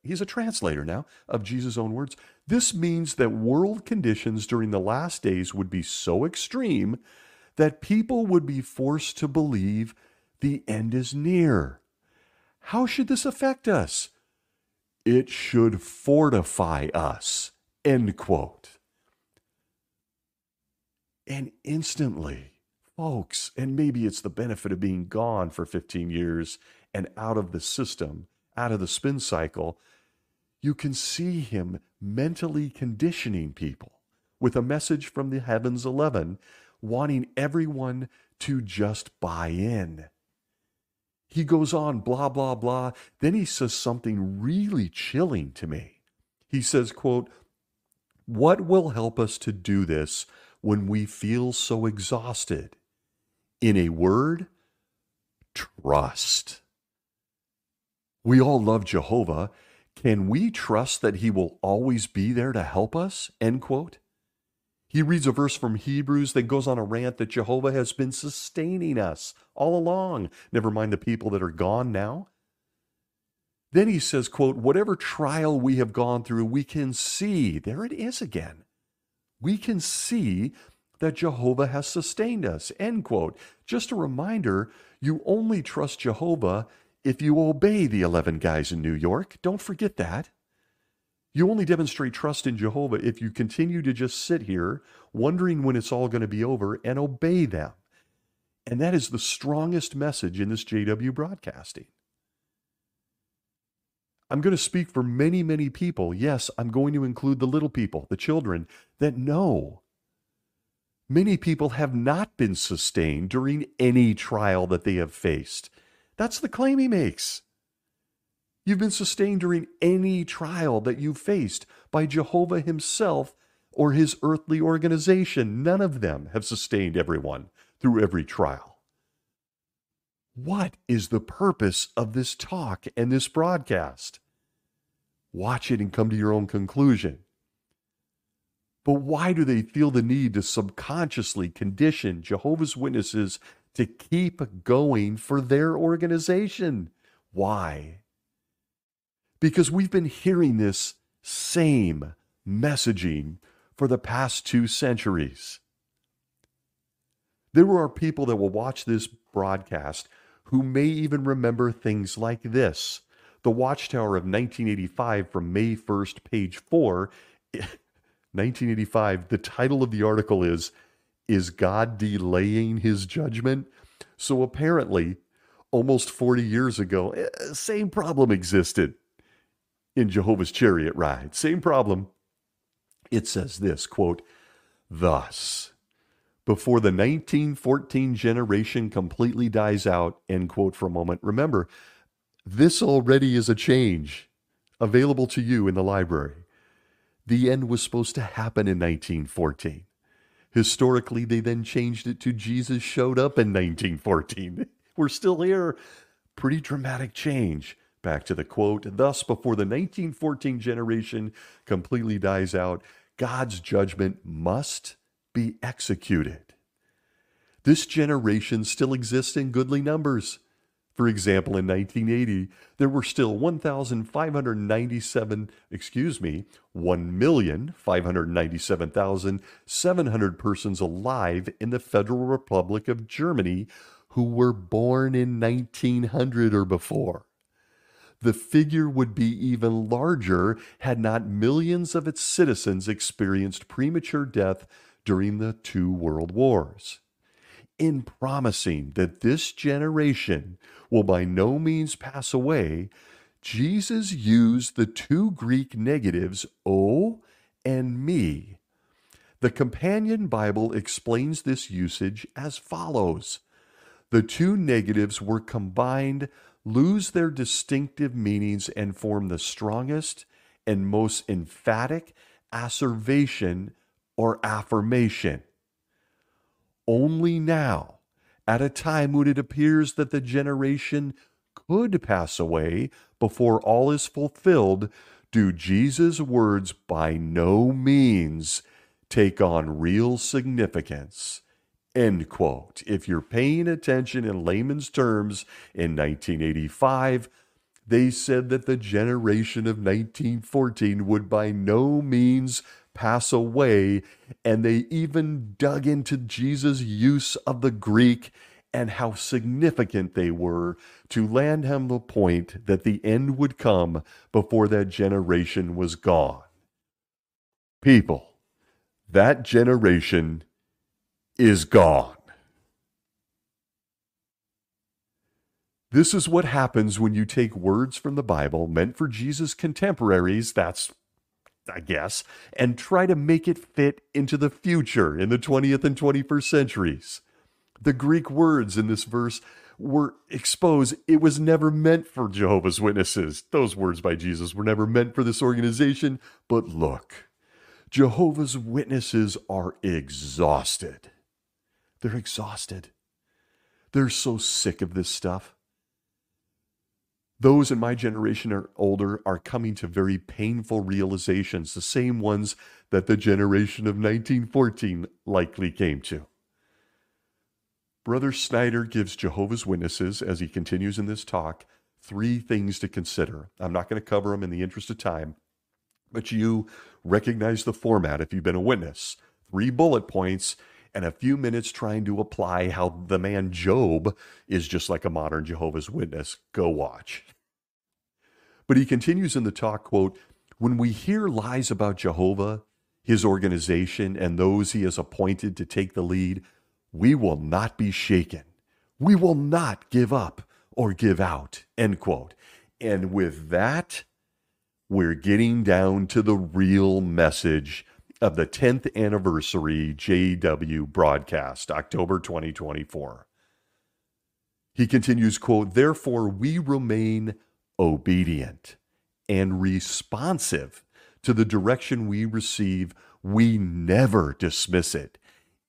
he's a translator now of Jesus' own words. This means that world conditions during the last days would be so extreme that people would be forced to believe the end is near. How should this affect us? It should fortify us, end quote. And instantly, folks, and maybe it's the benefit of being gone for 15 years and out of the system, out of the spin cycle, you can see him mentally conditioning people with a message from the heavens 11, wanting everyone to just buy in. He goes on, blah, blah, blah. Then he says something really chilling to me. He says, quote, what will help us to do this when we feel so exhausted? In a word, trust. We all love Jehovah. Can we trust that he will always be there to help us? End quote. He reads a verse from Hebrews that goes on a rant that Jehovah has been sustaining us all along. Never mind the people that are gone now. Then he says, quote, whatever trial we have gone through, we can see, there it is again. We can see that Jehovah has sustained us, end quote. Just a reminder, you only trust Jehovah if you obey the 11 guys in New York. Don't forget that. You only demonstrate trust in Jehovah if you continue to just sit here wondering when it's all going to be over and obey them. And that is the strongest message in this JW broadcasting. I'm going to speak for many, many people. Yes, I'm going to include the little people, the children, that know. Many people have not been sustained during any trial that they have faced. That's the claim he makes. You've been sustained during any trial that you've faced by Jehovah himself or his earthly organization. None of them have sustained everyone through every trial. What is the purpose of this talk and this broadcast? Watch it and come to your own conclusion. But why do they feel the need to subconsciously condition Jehovah's Witnesses to keep going for their organization? Why? Because we've been hearing this same messaging for the past 2 centuries. There are people that will watch this broadcast who may even remember things like this. The Watchtower of 1985 from May 1st, page 4, 1985, the title of the article is God Delaying His Judgment? So apparently, almost 40 years ago, same problem existed in Jehovah's Chariot Ride. Same problem. It says this, quote, thus, before the 1914 generation completely dies out, end quote for a moment. Remember, this already is a change available to you in the library. The end was supposed to happen in 1914. Historically, they then changed it to Jesus showed up in 1914. We're still here. Pretty dramatic change. Back to the quote, thus, before the 1914 generation completely dies out, God's judgment must be executed. This generation still exists in goodly numbers. For example, in 1980, there were still 1,597,700 persons alive in the Federal Republic of Germany who were born in 1900 or before. The figure would be even larger had not millions of its citizens experienced premature death during the two world wars. In promising that this generation will by no means pass away, Jesus used the two Greek negatives, o and me. The Companion Bible explains this usage as follows. The two negatives were combined, lose their distinctive meanings, and form the strongest and most emphatic asseveration or affirmation. Only now, at a time when it appears that the generation could pass away before all is fulfilled, do Jesus' words by no means take on real significance. End quote. If you're paying attention in layman's terms, in 1985, they said that the generation of 1914 would by no means pass away, and they even dug into Jesus' use of the Greek and how significant they were to land him the point that the end would come before that generation was gone. People, that generation is gone. This is what happens when you take words from the Bible meant for Jesus' contemporaries, that's I guess, and try to make it fit into the future in the 20th and 21st centuries. The Greek words in this verse were exposed. It was never meant for Jehovah's Witnesses. Those words by Jesus were never meant for this organization. But look, Jehovah's Witnesses are exhausted. They're exhausted. They're so sick of this stuff. Those in my generation or older are coming to very painful realizations, the same ones that the generation of 1914 likely came to. Brother Snyder gives Jehovah's Witnesses, as he continues in this talk, 3 things to consider. I'm not going to cover them in the interest of time, but you recognize the format if you've been a witness. 3 bullet points and a few minutes trying to apply how the man Job is just like a modern Jehovah's Witness. Go watch. But he continues in the talk, quote, when we hear lies about Jehovah, his organization, and those he has appointed to take the lead, we will not be shaken. We will not give up or give out, end quote. And with that, we're getting down to the real message of the 10th anniversary JW broadcast, October 2024. He continues, quote, therefore we remain obedient and responsive to the direction we receive. We never dismiss it,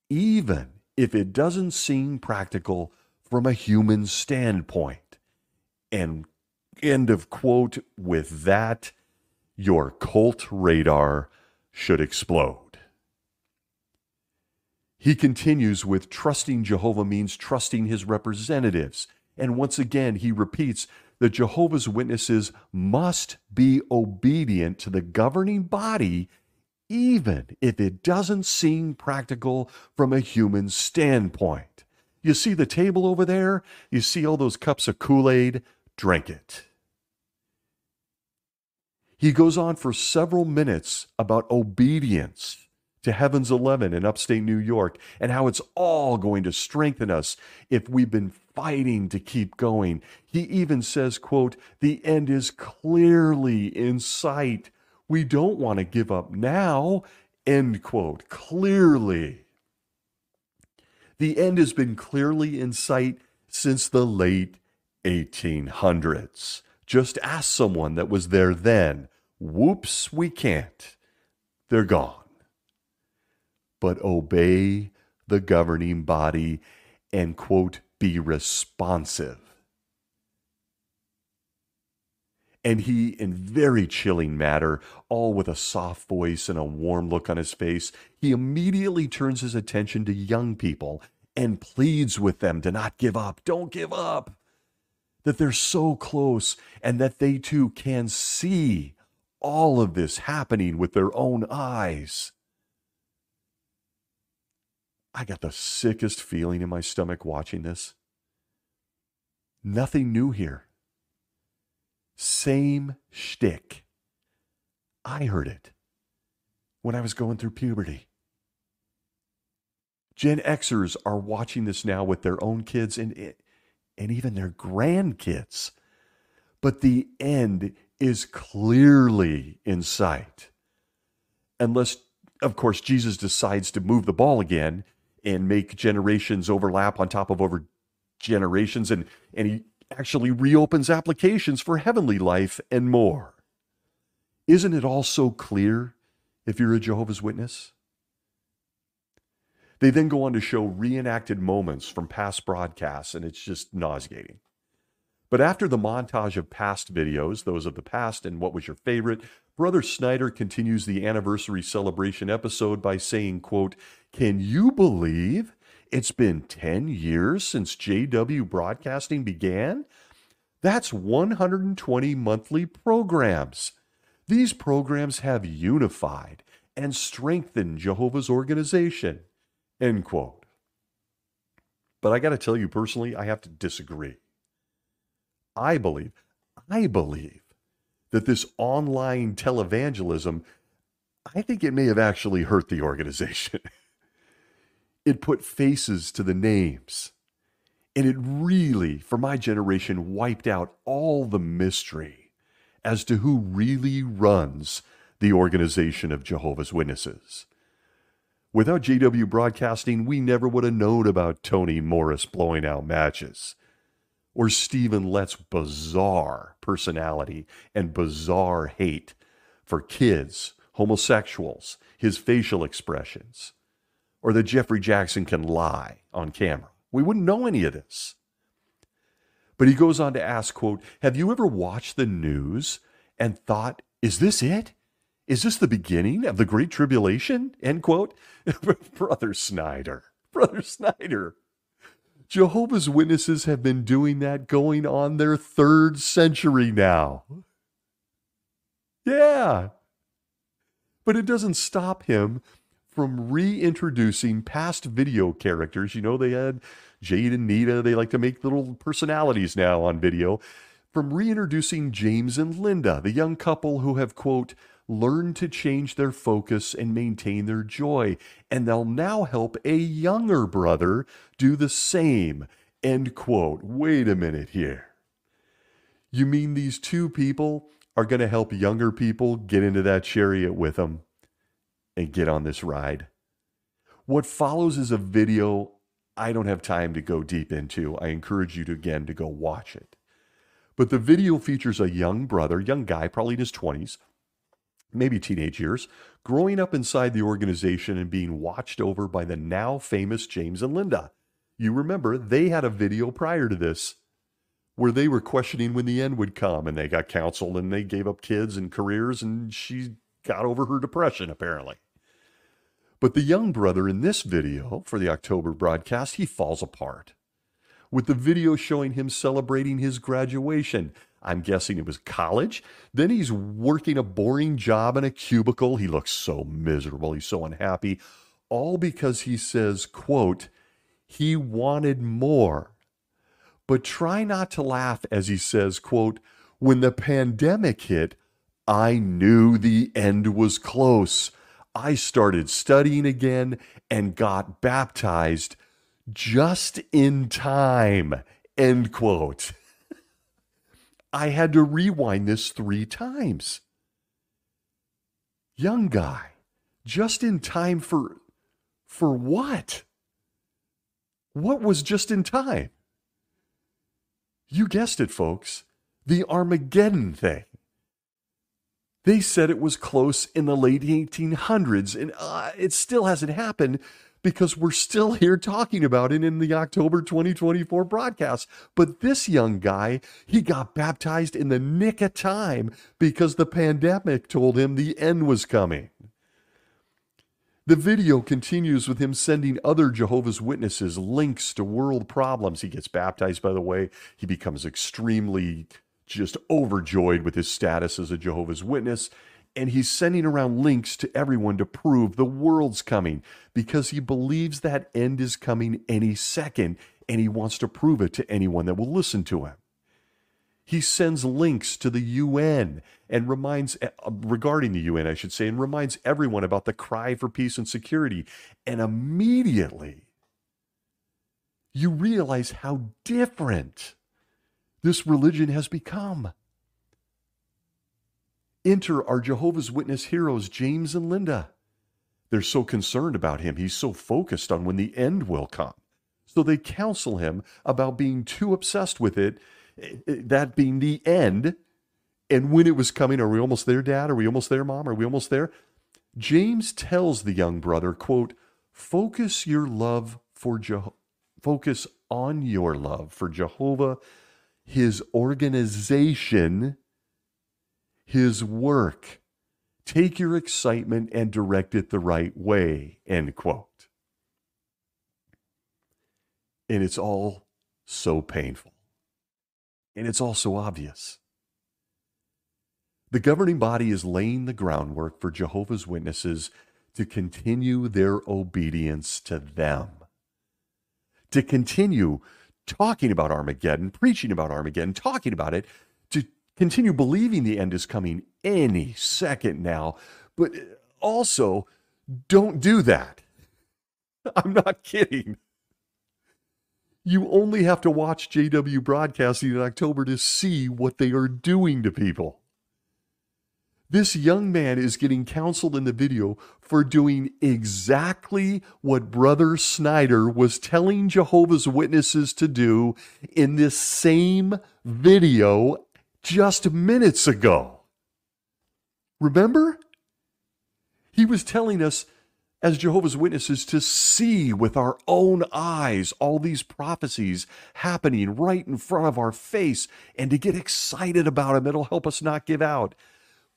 even if it doesn't seem practical from a human standpoint. And end of quote. With that, your cult radar should explode. He continues with trusting Jehovah means trusting his representatives. And once again, he repeats that Jehovah's Witnesses must be obedient to the governing body, even if it doesn't seem practical from a human standpoint. You see the table over there? You see all those cups of Kool-Aid? Drink it. He goes on for several minutes about obedience to Heaven's 11 in upstate New York and how it's all going to strengthen us if we've been fighting to keep going. He even says, quote, the end is clearly in sight. We don't want to give up now, end quote. Clearly. The end has been clearly in sight since the late 1800s. Just ask someone that was there then. Whoops, we can't. They're gone. But obey the governing body and, quote, be responsive. And he, in very chilling matter, all with a soft voice and a warm look on his face, he immediately turns his attention to young people and pleads with them to not give up. Don't give up. that they're so close and that they too can see all of this happening with their own eyes. I got the sickest feeling in my stomach watching this. Nothing new here. Same shtick. I heard it when I was going through puberty. Gen Xers are watching this now with their own kids and even their grandkids. But the end is clearly in sight. Unless, of course, Jesus decides to move the ball again and make generations overlap on top of over generations, and he actually reopens applications for heavenly life and more. Isn't it all so clear if you're a Jehovah's Witness? They then go on to show reenacted moments from past broadcasts, and it's just nauseating. But after the montage of past videos, those of the past and what was your favorite, Brother Snyder continues the anniversary celebration episode by saying, quote, "Can you believe it's been 10 years since JW Broadcasting began? That's 120 monthly programs. These programs have unified and strengthened Jehovah's organization," end quote. But I got to tell you personally, I have to disagree. I believe that this online televangelism, I think it may have actually hurt the organization. It put faces to the names. And it really, for my generation, wiped out all the mystery as to who really runs the organization of Jehovah's Witnesses. Without JW Broadcasting, we never would have known about Tony Morris blowing out matches, or Stephen Lett's bizarre personality and bizarre hate for kids, homosexuals, his facial expressions, or that Jeffrey Jackson can lie on camera. We wouldn't know any of this. But he goes on to ask, quote, "Have you ever watched the news and thought, is this it? Is this the beginning of the Great Tribulation?" End quote. Brother Snyder. Jehovah's Witnesses have been doing that going on their 3rd century now. Yeah. But it doesn't stop him from reintroducing past video characters. You know, they had Jade and Nita. They like to make little personalities now on video. From reintroducing James and Linda, the young couple who have, quote, "learned to change their focus and maintain their joy. And they'll now help a younger brother do the same," end quote. Wait a minute here. You mean these two people are going to help younger people get into that chariot with them and get on this ride? What follows is a video I don't have time to go deep into. I encourage you to, again, to go watch it. But the video features a young brother, young guy, probably in his 20s, maybe teenage years, growing up inside the organization and being watched over by the now famous James and Linda. You remember, they had a video prior to this where they were questioning when the end would come, and they got counseled and they gave up kids and careers, and she got over her depression, apparently. But the young brother in this video for the October broadcast, he falls apart, with the video showing him celebrating his graduation. I'm guessing it was college. Then he's working a boring job in a cubicle. He looks so miserable. He's so unhappy. All because he says, quote, he wanted more. But try not to laugh as he says, quote, when the pandemic hit, I knew the end was close. I started studying again and got baptized just in time, end quote. I had to rewind this 3 times. Young guy, just in time for what? What was just in time? You guessed it, folks. The Armageddon thing. They said it was close in the late 1800s, and it still hasn't happened because we're still here talking about it in the October 2024 broadcast. But this young guy, he got baptized in the nick of time because the pandemic told him the end was coming. The video continues with him sending other Jehovah's Witnesses links to world problems. He gets baptized, by the way. He becomes extremely just overjoyed with his status as a Jehovah's Witness. And he's sending around links to everyone to prove the world's coming because he believes that end is coming any second. And he wants to prove it to anyone that will listen to him. He sends links to the UN and regarding the UN, I should say, and reminds everyone about the cry for peace and security. And immediately, you realize how different this religion has become. Enter our Jehovah's Witness heroes, James and Linda. They're so concerned about him. He's so focused on when the end will come. So they counsel him about being too obsessed with it, that being the end, and when it was coming. Are we almost there, Dad? Are we almost there, Mom? Are we almost there? James tells the young brother, quote, focus on your love for Jehovah, his organization, his work. Take your excitement and direct it the right way, end quote. And it's all so painful. And it's also obvious. The governing body is laying the groundwork for Jehovah's Witnesses to continue their obedience to them. To continue talking about Armageddon, preaching about Armageddon, talking about it, to continue believing the end is coming any second now. But also, don't do that. I'm not kidding. You only have to watch JW Broadcasting in October to see what they are doing to people. This young man is getting counseled in the video for doing exactly what Brother Snyder was telling Jehovah's Witnesses to do in this same video just minutes ago. Remember? He was telling us as Jehovah's Witnesses to see with our own eyes all these prophecies happening right in front of our face and to get excited about them. It'll help us not give out.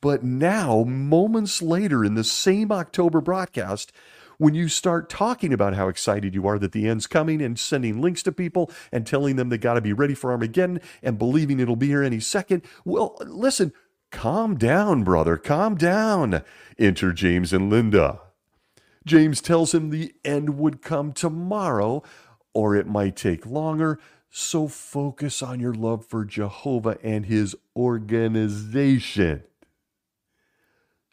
But now, moments later in the same October broadcast, when you start talking about how excited you are that the end's coming and sending links to people and telling them they got to be ready for Armageddon and believing it'll be here any second, well, listen, calm down, brother, calm down. Enter James and Linda. James tells him the end would come tomorrow, or it might take longer, so focus on your love for Jehovah and his organization.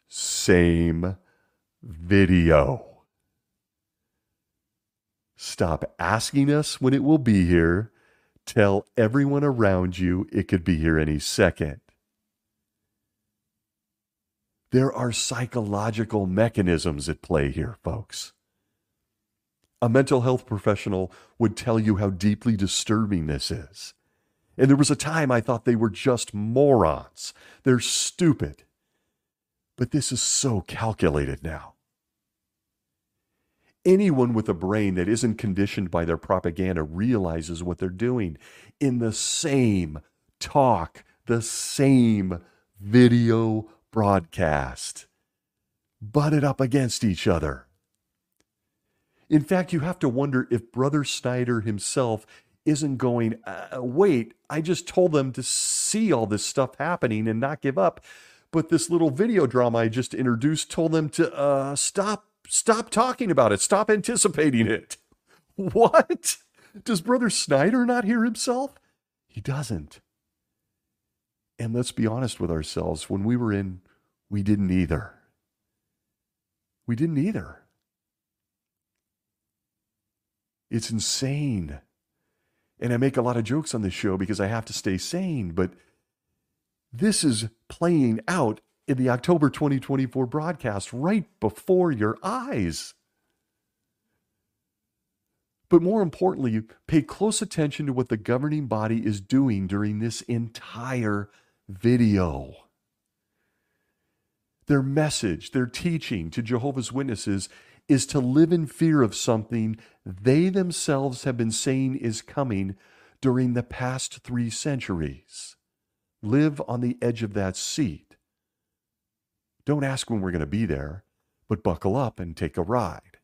Same video. Stop asking us when it will be here. Tell everyone around you it could be here any second. There are psychological mechanisms at play here, folks. A mental health professional would tell you how deeply disturbing this is. And there was a time I thought they were just morons. They're stupid. But this is so calculated now. Anyone with a brain that isn't conditioned by their propaganda realizes what they're doing. In the same talk, the same video broadcast, butted up against each other. In fact, you have to wonder if Brother Snyder himself isn't going, wait, I just told them to see all this stuff happening and not give up. But this little video drama I just introduced told them to stop talking about it. Stop anticipating it. What? Does Brother Snyder not hear himself? He doesn't. And let's be honest with ourselves. When we were in, we didn't either. We didn't either. It's insane. And I make a lot of jokes on this show because I have to stay sane, but this is playing out in the October 2024 broadcast right before your eyes. But more importantly, pay close attention to what the governing body is doing during this entire video. Their message, their teaching to Jehovah's Witnesses is to live in fear of something they themselves have been saying is coming during the past 3 centuries. Live on the edge of that seat. Don't ask when we're going to be there, but buckle up and take a ride.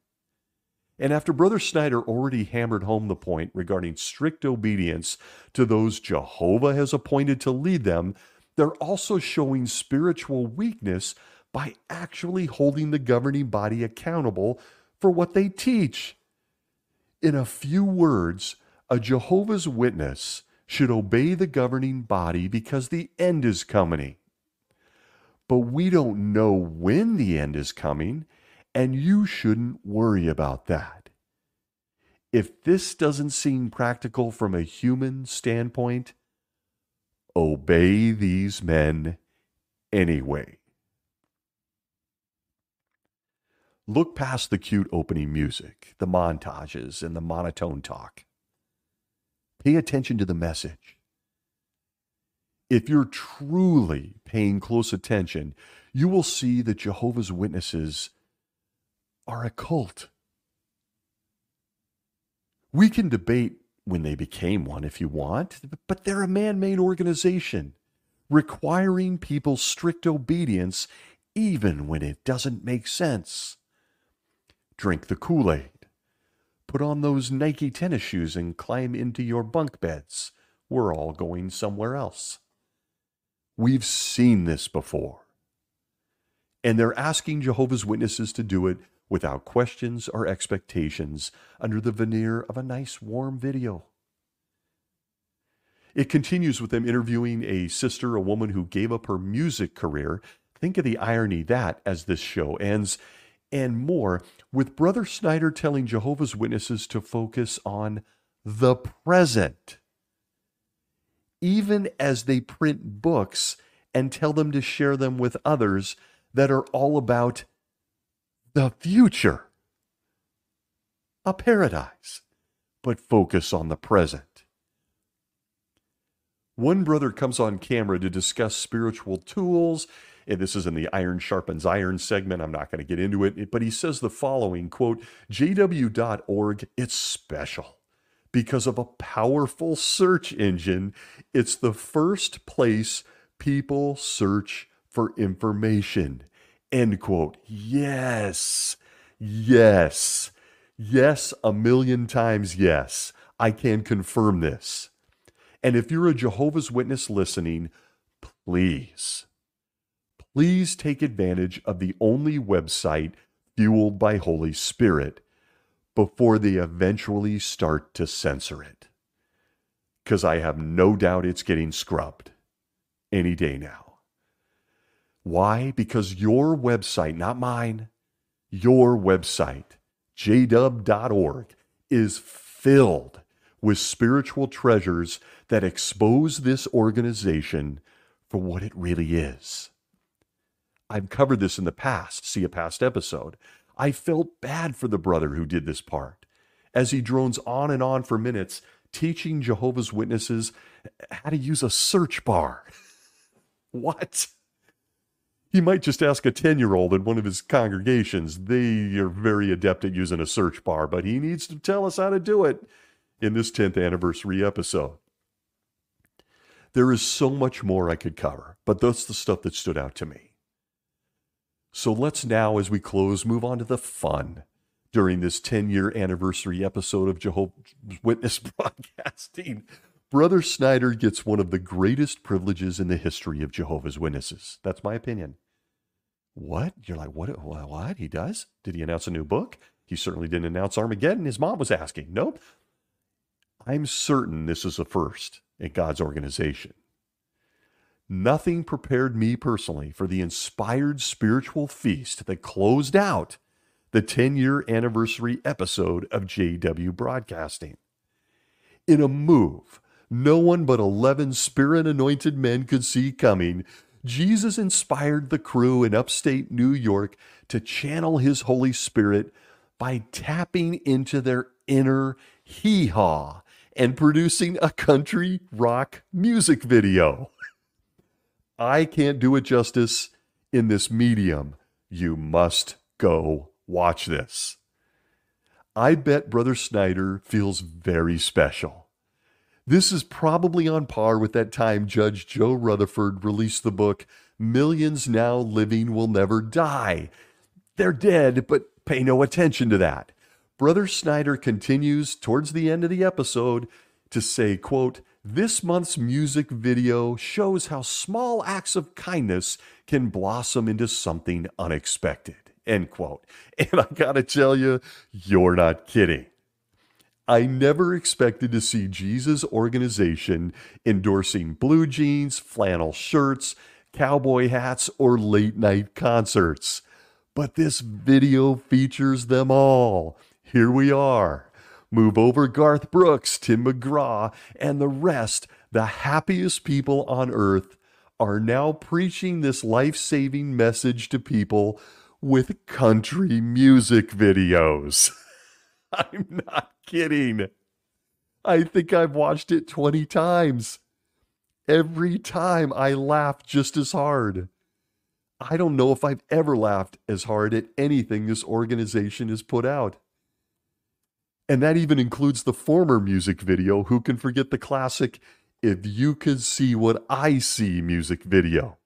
And after Brother Snyder already hammered home the point regarding strict obedience to those Jehovah has appointed to lead them, they're also showing spiritual weakness by actually holding the governing body accountable for what they teach. In a few words, a Jehovah's Witness should obey the governing body because the end is coming. But we don't know when the end is coming, and you shouldn't worry about that. If this doesn't seem practical from a human standpoint, obey these men anyway. Look past the cute opening music, the montages, and the monotone talk. Pay attention to the message. If you're truly paying close attention, you will see that Jehovah's Witnesses are a cult. We can debate when they became one if you want, but they're a man-made organization requiring people's strict obedience even when it doesn't make sense. Drink the Kool-Aid. Put on those Nike tennis shoes and climb into your bunk beds. We're all going somewhere else. We've seen this before. And they're asking Jehovah's Witnesses to do it without questions or expectations under the veneer of a nice warm video. It continues with them interviewing a sister, a woman who gave up her music career. Think of the irony that as this show ends, and more, with Brother Snyder telling Jehovah's Witnesses to focus on the present, even as they print books and tell them to share them with others that are all about the future. A paradise, but focus on the present. One brother comes on camera to discuss spiritual tools, and this is in the Iron Sharpens Iron segment. I'm not going to get into it, but he says the following, quote, JW.org, it's special because of a powerful search engine. It's the first place people search for information, end quote. Yes, yes, yes, a million times yes. I can confirm this. And if you're a Jehovah's Witness listening, please take advantage of the only website fueled by Holy Spirit before they eventually start to censor it. Because I have no doubt it's getting scrubbed any day now. Why? Because your website, not mine, your website, jdub.org, is filled with spiritual treasures that expose this organization for what it really is. I've covered this in the past. See a past episode. I felt bad for the brother who did this part, as he drones on and on for minutes, teaching Jehovah's Witnesses how to use a search bar. What? He might just ask a 10-year-old in one of his congregations. They are very adept at using a search bar, but he needs to tell us how to do it in this 10th anniversary episode. There is so much more I could cover, but that's the stuff that stood out to me. So let's now, as we close, move on to the fun during this 10-year anniversary episode of Jehovah's Witness Broadcasting. Brother Snyder gets one of the greatest privileges in the history of Jehovah's Witnesses. That's my opinion. What? You're like, what? He does? Did he announce a new book? He certainly didn't announce Armageddon. His mom was asking. Nope. I'm certain this is a first in God's organization. Nothing prepared me personally for the inspired spiritual feast that closed out the 10-year anniversary episode of JW Broadcasting. In a move no one but 11 Spirit-anointed men could see coming, Jesus inspired the crew in upstate New York to channel his Holy Spirit by tapping into their inner hee-haw and producing a country rock music video. I can't do it justice in this medium. You must go watch this. I bet Brother Snyder feels very special. This is probably on par with that time Judge Joe Rutherford released the book, Millions Now Living Will Never Die. They're dead, but pay no attention to that. Brother Snyder continues towards the end of the episode to say, quote, "This month's music video shows how small acts of kindness can blossom into something unexpected," end quote. And I gotta tell you, you're not kidding. I never expected to see Jesus organization endorsing blue jeans, flannel shirts, cowboy hats, or late night concerts. But this video features them all. Here we are. Move over Garth Brooks, Tim McGraw, and the rest, the happiest people on earth, are now preaching this life-saving message to people with country music videos. I'm not kidding. I think I've watched it 20 times. Every time I laugh just as hard. I don't know if I've ever laughed as hard at anything this organization has put out. And that even includes the former music video, who can forget the classic "If You Could See What I See" music video.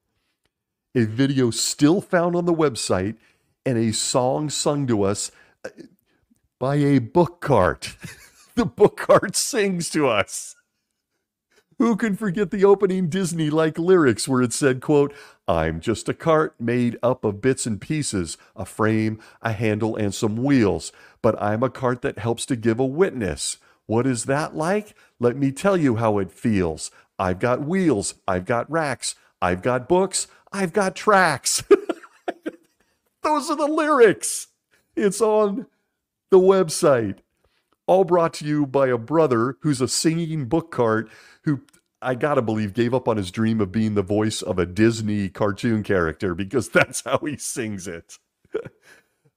A video still found on the website and a song sung to us by a book cart. The book cart sings to us. Who can forget the opening Disney-like lyrics where it said, quote, "I'm just a cart made up of bits and pieces, a frame, a handle, and some wheels. But I'm a cart that helps to give a witness. What is that like? Let me tell you how it feels. I've got wheels, I've got racks, I've got books, I've got tracks." Those are the lyrics. It's on the website. All brought to you by a brother who's a singing book cart who, I gotta believe, gave up on his dream of being the voice of a Disney cartoon character, because that's how he sings it.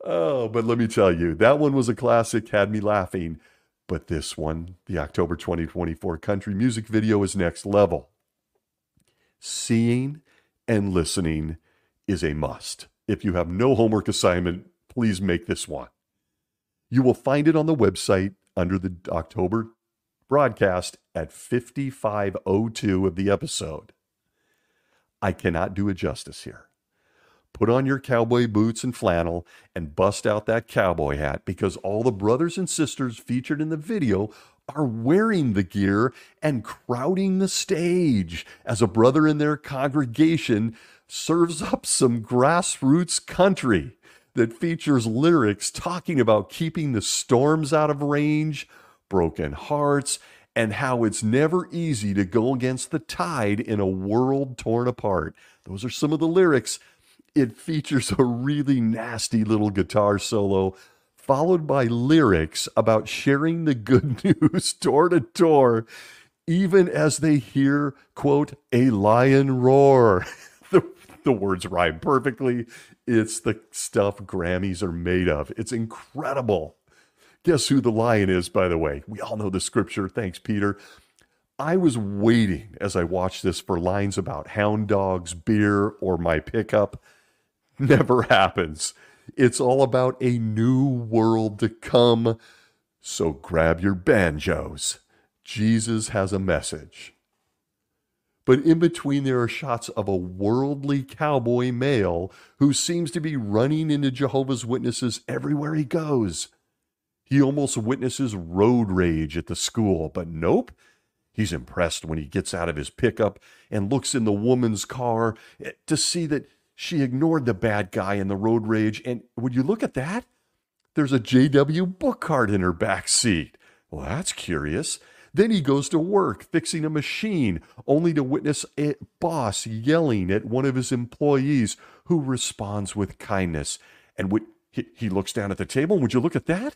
Oh, but let me tell you, that one was a classic, had me laughing. But this one, the October 2024 country music video, is next level. Seeing and listening is a must. If you have no homework assignment, please make this one. You will find it on the website under the October broadcast at 5502 of the episode. I cannot do it justice here. Put on your cowboy boots and flannel and bust out that cowboy hat, because all the brothers and sisters featured in the video are wearing the gear and crowding the stage as a brother in their congregation serves up some grassroots country that features lyrics talking about keeping the storms out of range, broken hearts, and how it's never easy to go against the tide in a world torn apart. Those are some of the lyrics. It features a really nasty little guitar solo, followed by lyrics about sharing the good news door to door, even as they hear, quote, "a lion roar." The words rhyme perfectly. It's the stuff Grammys are made of. It's incredible. Guess who the lion is, by the way? We all know the scripture. Thanks, Peter. I was waiting as I watched this for lines about hound dogs, beer, or my pickup. Never happens. It's all about a new world to come. So grab your banjos. Jesus has a message. But in between, there are shots of a worldly cowboy male who seems to be running into Jehovah's Witnesses everywhere he goes. He almost witnesses road rage at the school, but nope. He's impressed when he gets out of his pickup and looks in the woman's car to see that she ignored the bad guy in the road rage. And would you look at that? There's a JW book cart in her back seat. Well, that's curious. Then he goes to work fixing a machine, only to witness a boss yelling at one of his employees, who responds with kindness. And he looks down at the table. Would you look at that?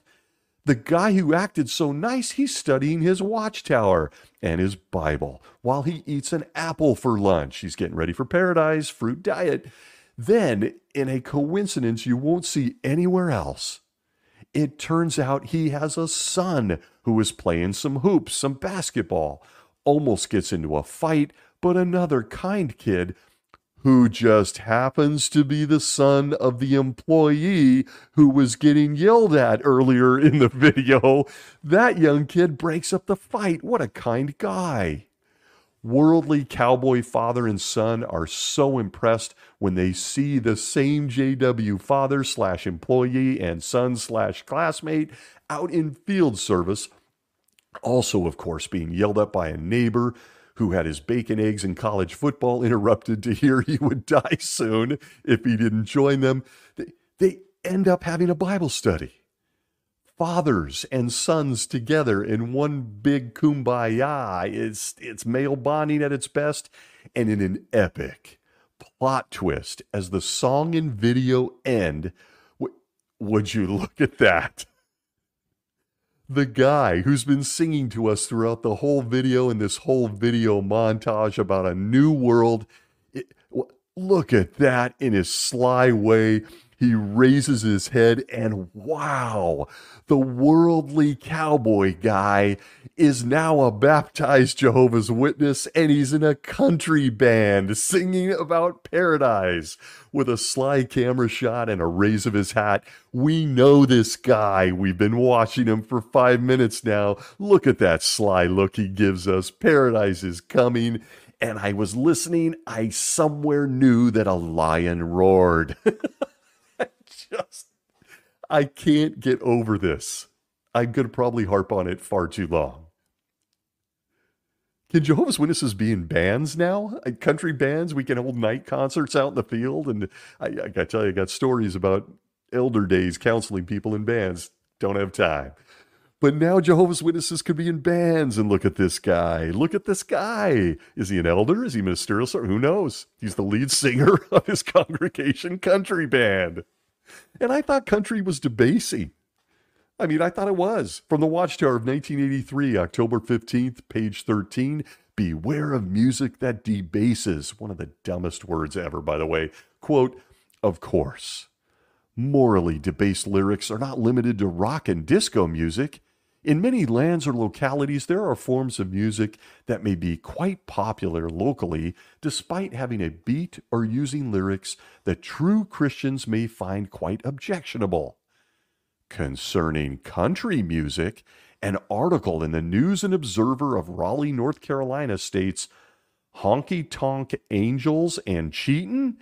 The guy who acted so nice, he's studying his watchtower and his Bible while he eats an apple for lunch. He's getting ready for paradise, fruit diet. Then, in a coincidence you won't see anywhere else, it turns out he has a son who is playing some hoops, some basketball, almost gets into a fight, but another kind kid, who just happens to be the son of the employee who was getting yelled at earlier in the video, that young kid breaks up the fight. What a kind guy. Worldly cowboy father and son are so impressed when they see the same JW father slash employee and son slash classmate out in field service, also, of course, being yelled at by a neighbor who had his bacon, eggs, and college football interrupted to hear he would die soon if he didn't join them. They end up having a Bible study. Fathers and sons together in one big kumbaya. It's male bonding at its best, and in an epic plot twist as the song and video end. Would you look at that? The guy who's been singing to us throughout the whole video and this whole video montage about a new world. Look at that in his sly way. He raises his head and wow, the worldly cowboy guy is now a baptized Jehovah's Witness, and he's in a country band singing about paradise. With a sly camera shot and a raise of his hat, we know this guy. We've been watching him for 5 minutes now. Look at that sly look he gives us. Paradise is coming. And I was listening. I somewhere knew that a lion roared. I can't get over this. I'm going to probably harp on it far too long. Can Jehovah's Witnesses be in bands now? Country bands? We can hold night concerts out in the field. And I got to tell you, I got stories about elder days counseling people in bands. Don't have time. But now Jehovah's Witnesses could be in bands. And look at this guy. Look at this guy. Is he an elder? Is he ministerial? Who knows? He's the lead singer of his congregation country band. And I thought country was debasing. I mean, I thought it was. From the Watchtower of 1983, October 15th, page 13, beware of music that debases. One of the dumbest words ever, by the way. Quote, of course, morally debased lyrics are not limited to rock and disco music. In many lands or localities, there are forms of music that may be quite popular locally, despite having a beat or using lyrics that true Christians may find quite objectionable. Concerning country music, an article in the News and Observer of Raleigh, North Carolina states, honky tonk angels and cheatin'?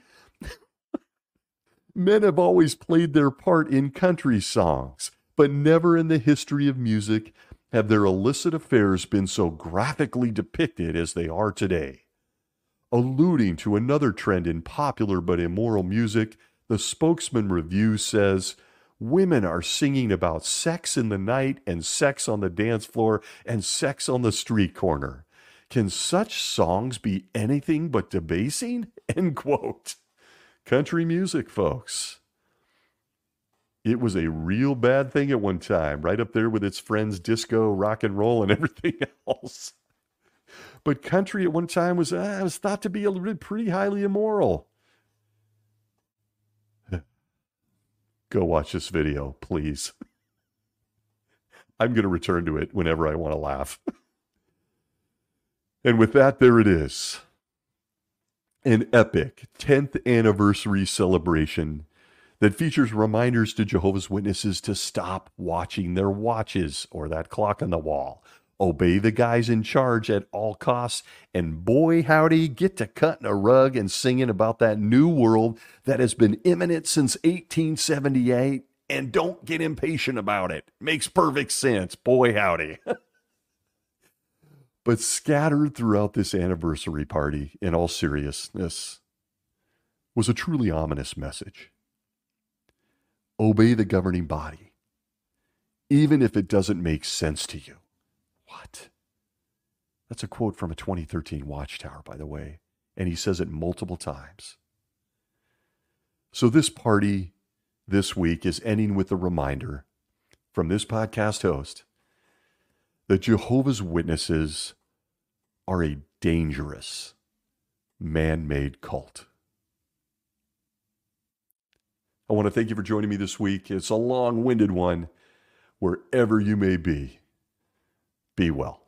Men have always played their part in country songs, but never in the history of music have their illicit affairs been so graphically depicted as they are today. Alluding to another trend in popular but immoral music, the Spokesman Review says, women are singing about sex in the night and sex on the dance floor and sex on the street corner. Can such songs be anything but debasing? End quote. Country music, folks. It was a real bad thing at one time, right up there with its friends disco, rock and roll, and everything else. But country at one time was thought to be pretty highly immoral. Go watch this video, please. I'm going to return to it whenever I want to laugh. And with that, there it is. An epic 10th anniversary celebration that features reminders to Jehovah's Witnesses to stop watching their watches or that clock on the wall. Obey the guys in charge at all costs, and boy howdy, get to cutting a rug and singing about that new world that has been imminent since 1878, and don't get impatient about it. Makes perfect sense, boy howdy. But scattered throughout this anniversary party, in all seriousness, was a truly ominous message. Obey the governing body, even if it doesn't make sense to you. What? That's a quote from a 2013 Watchtower, by the way, and he says it multiple times. So this party this week is ending with a reminder from this podcast host that Jehovah's Witnesses are a dangerous man-made cult. I want to thank you for joining me this week. It's a long-winded one. Wherever you may be well.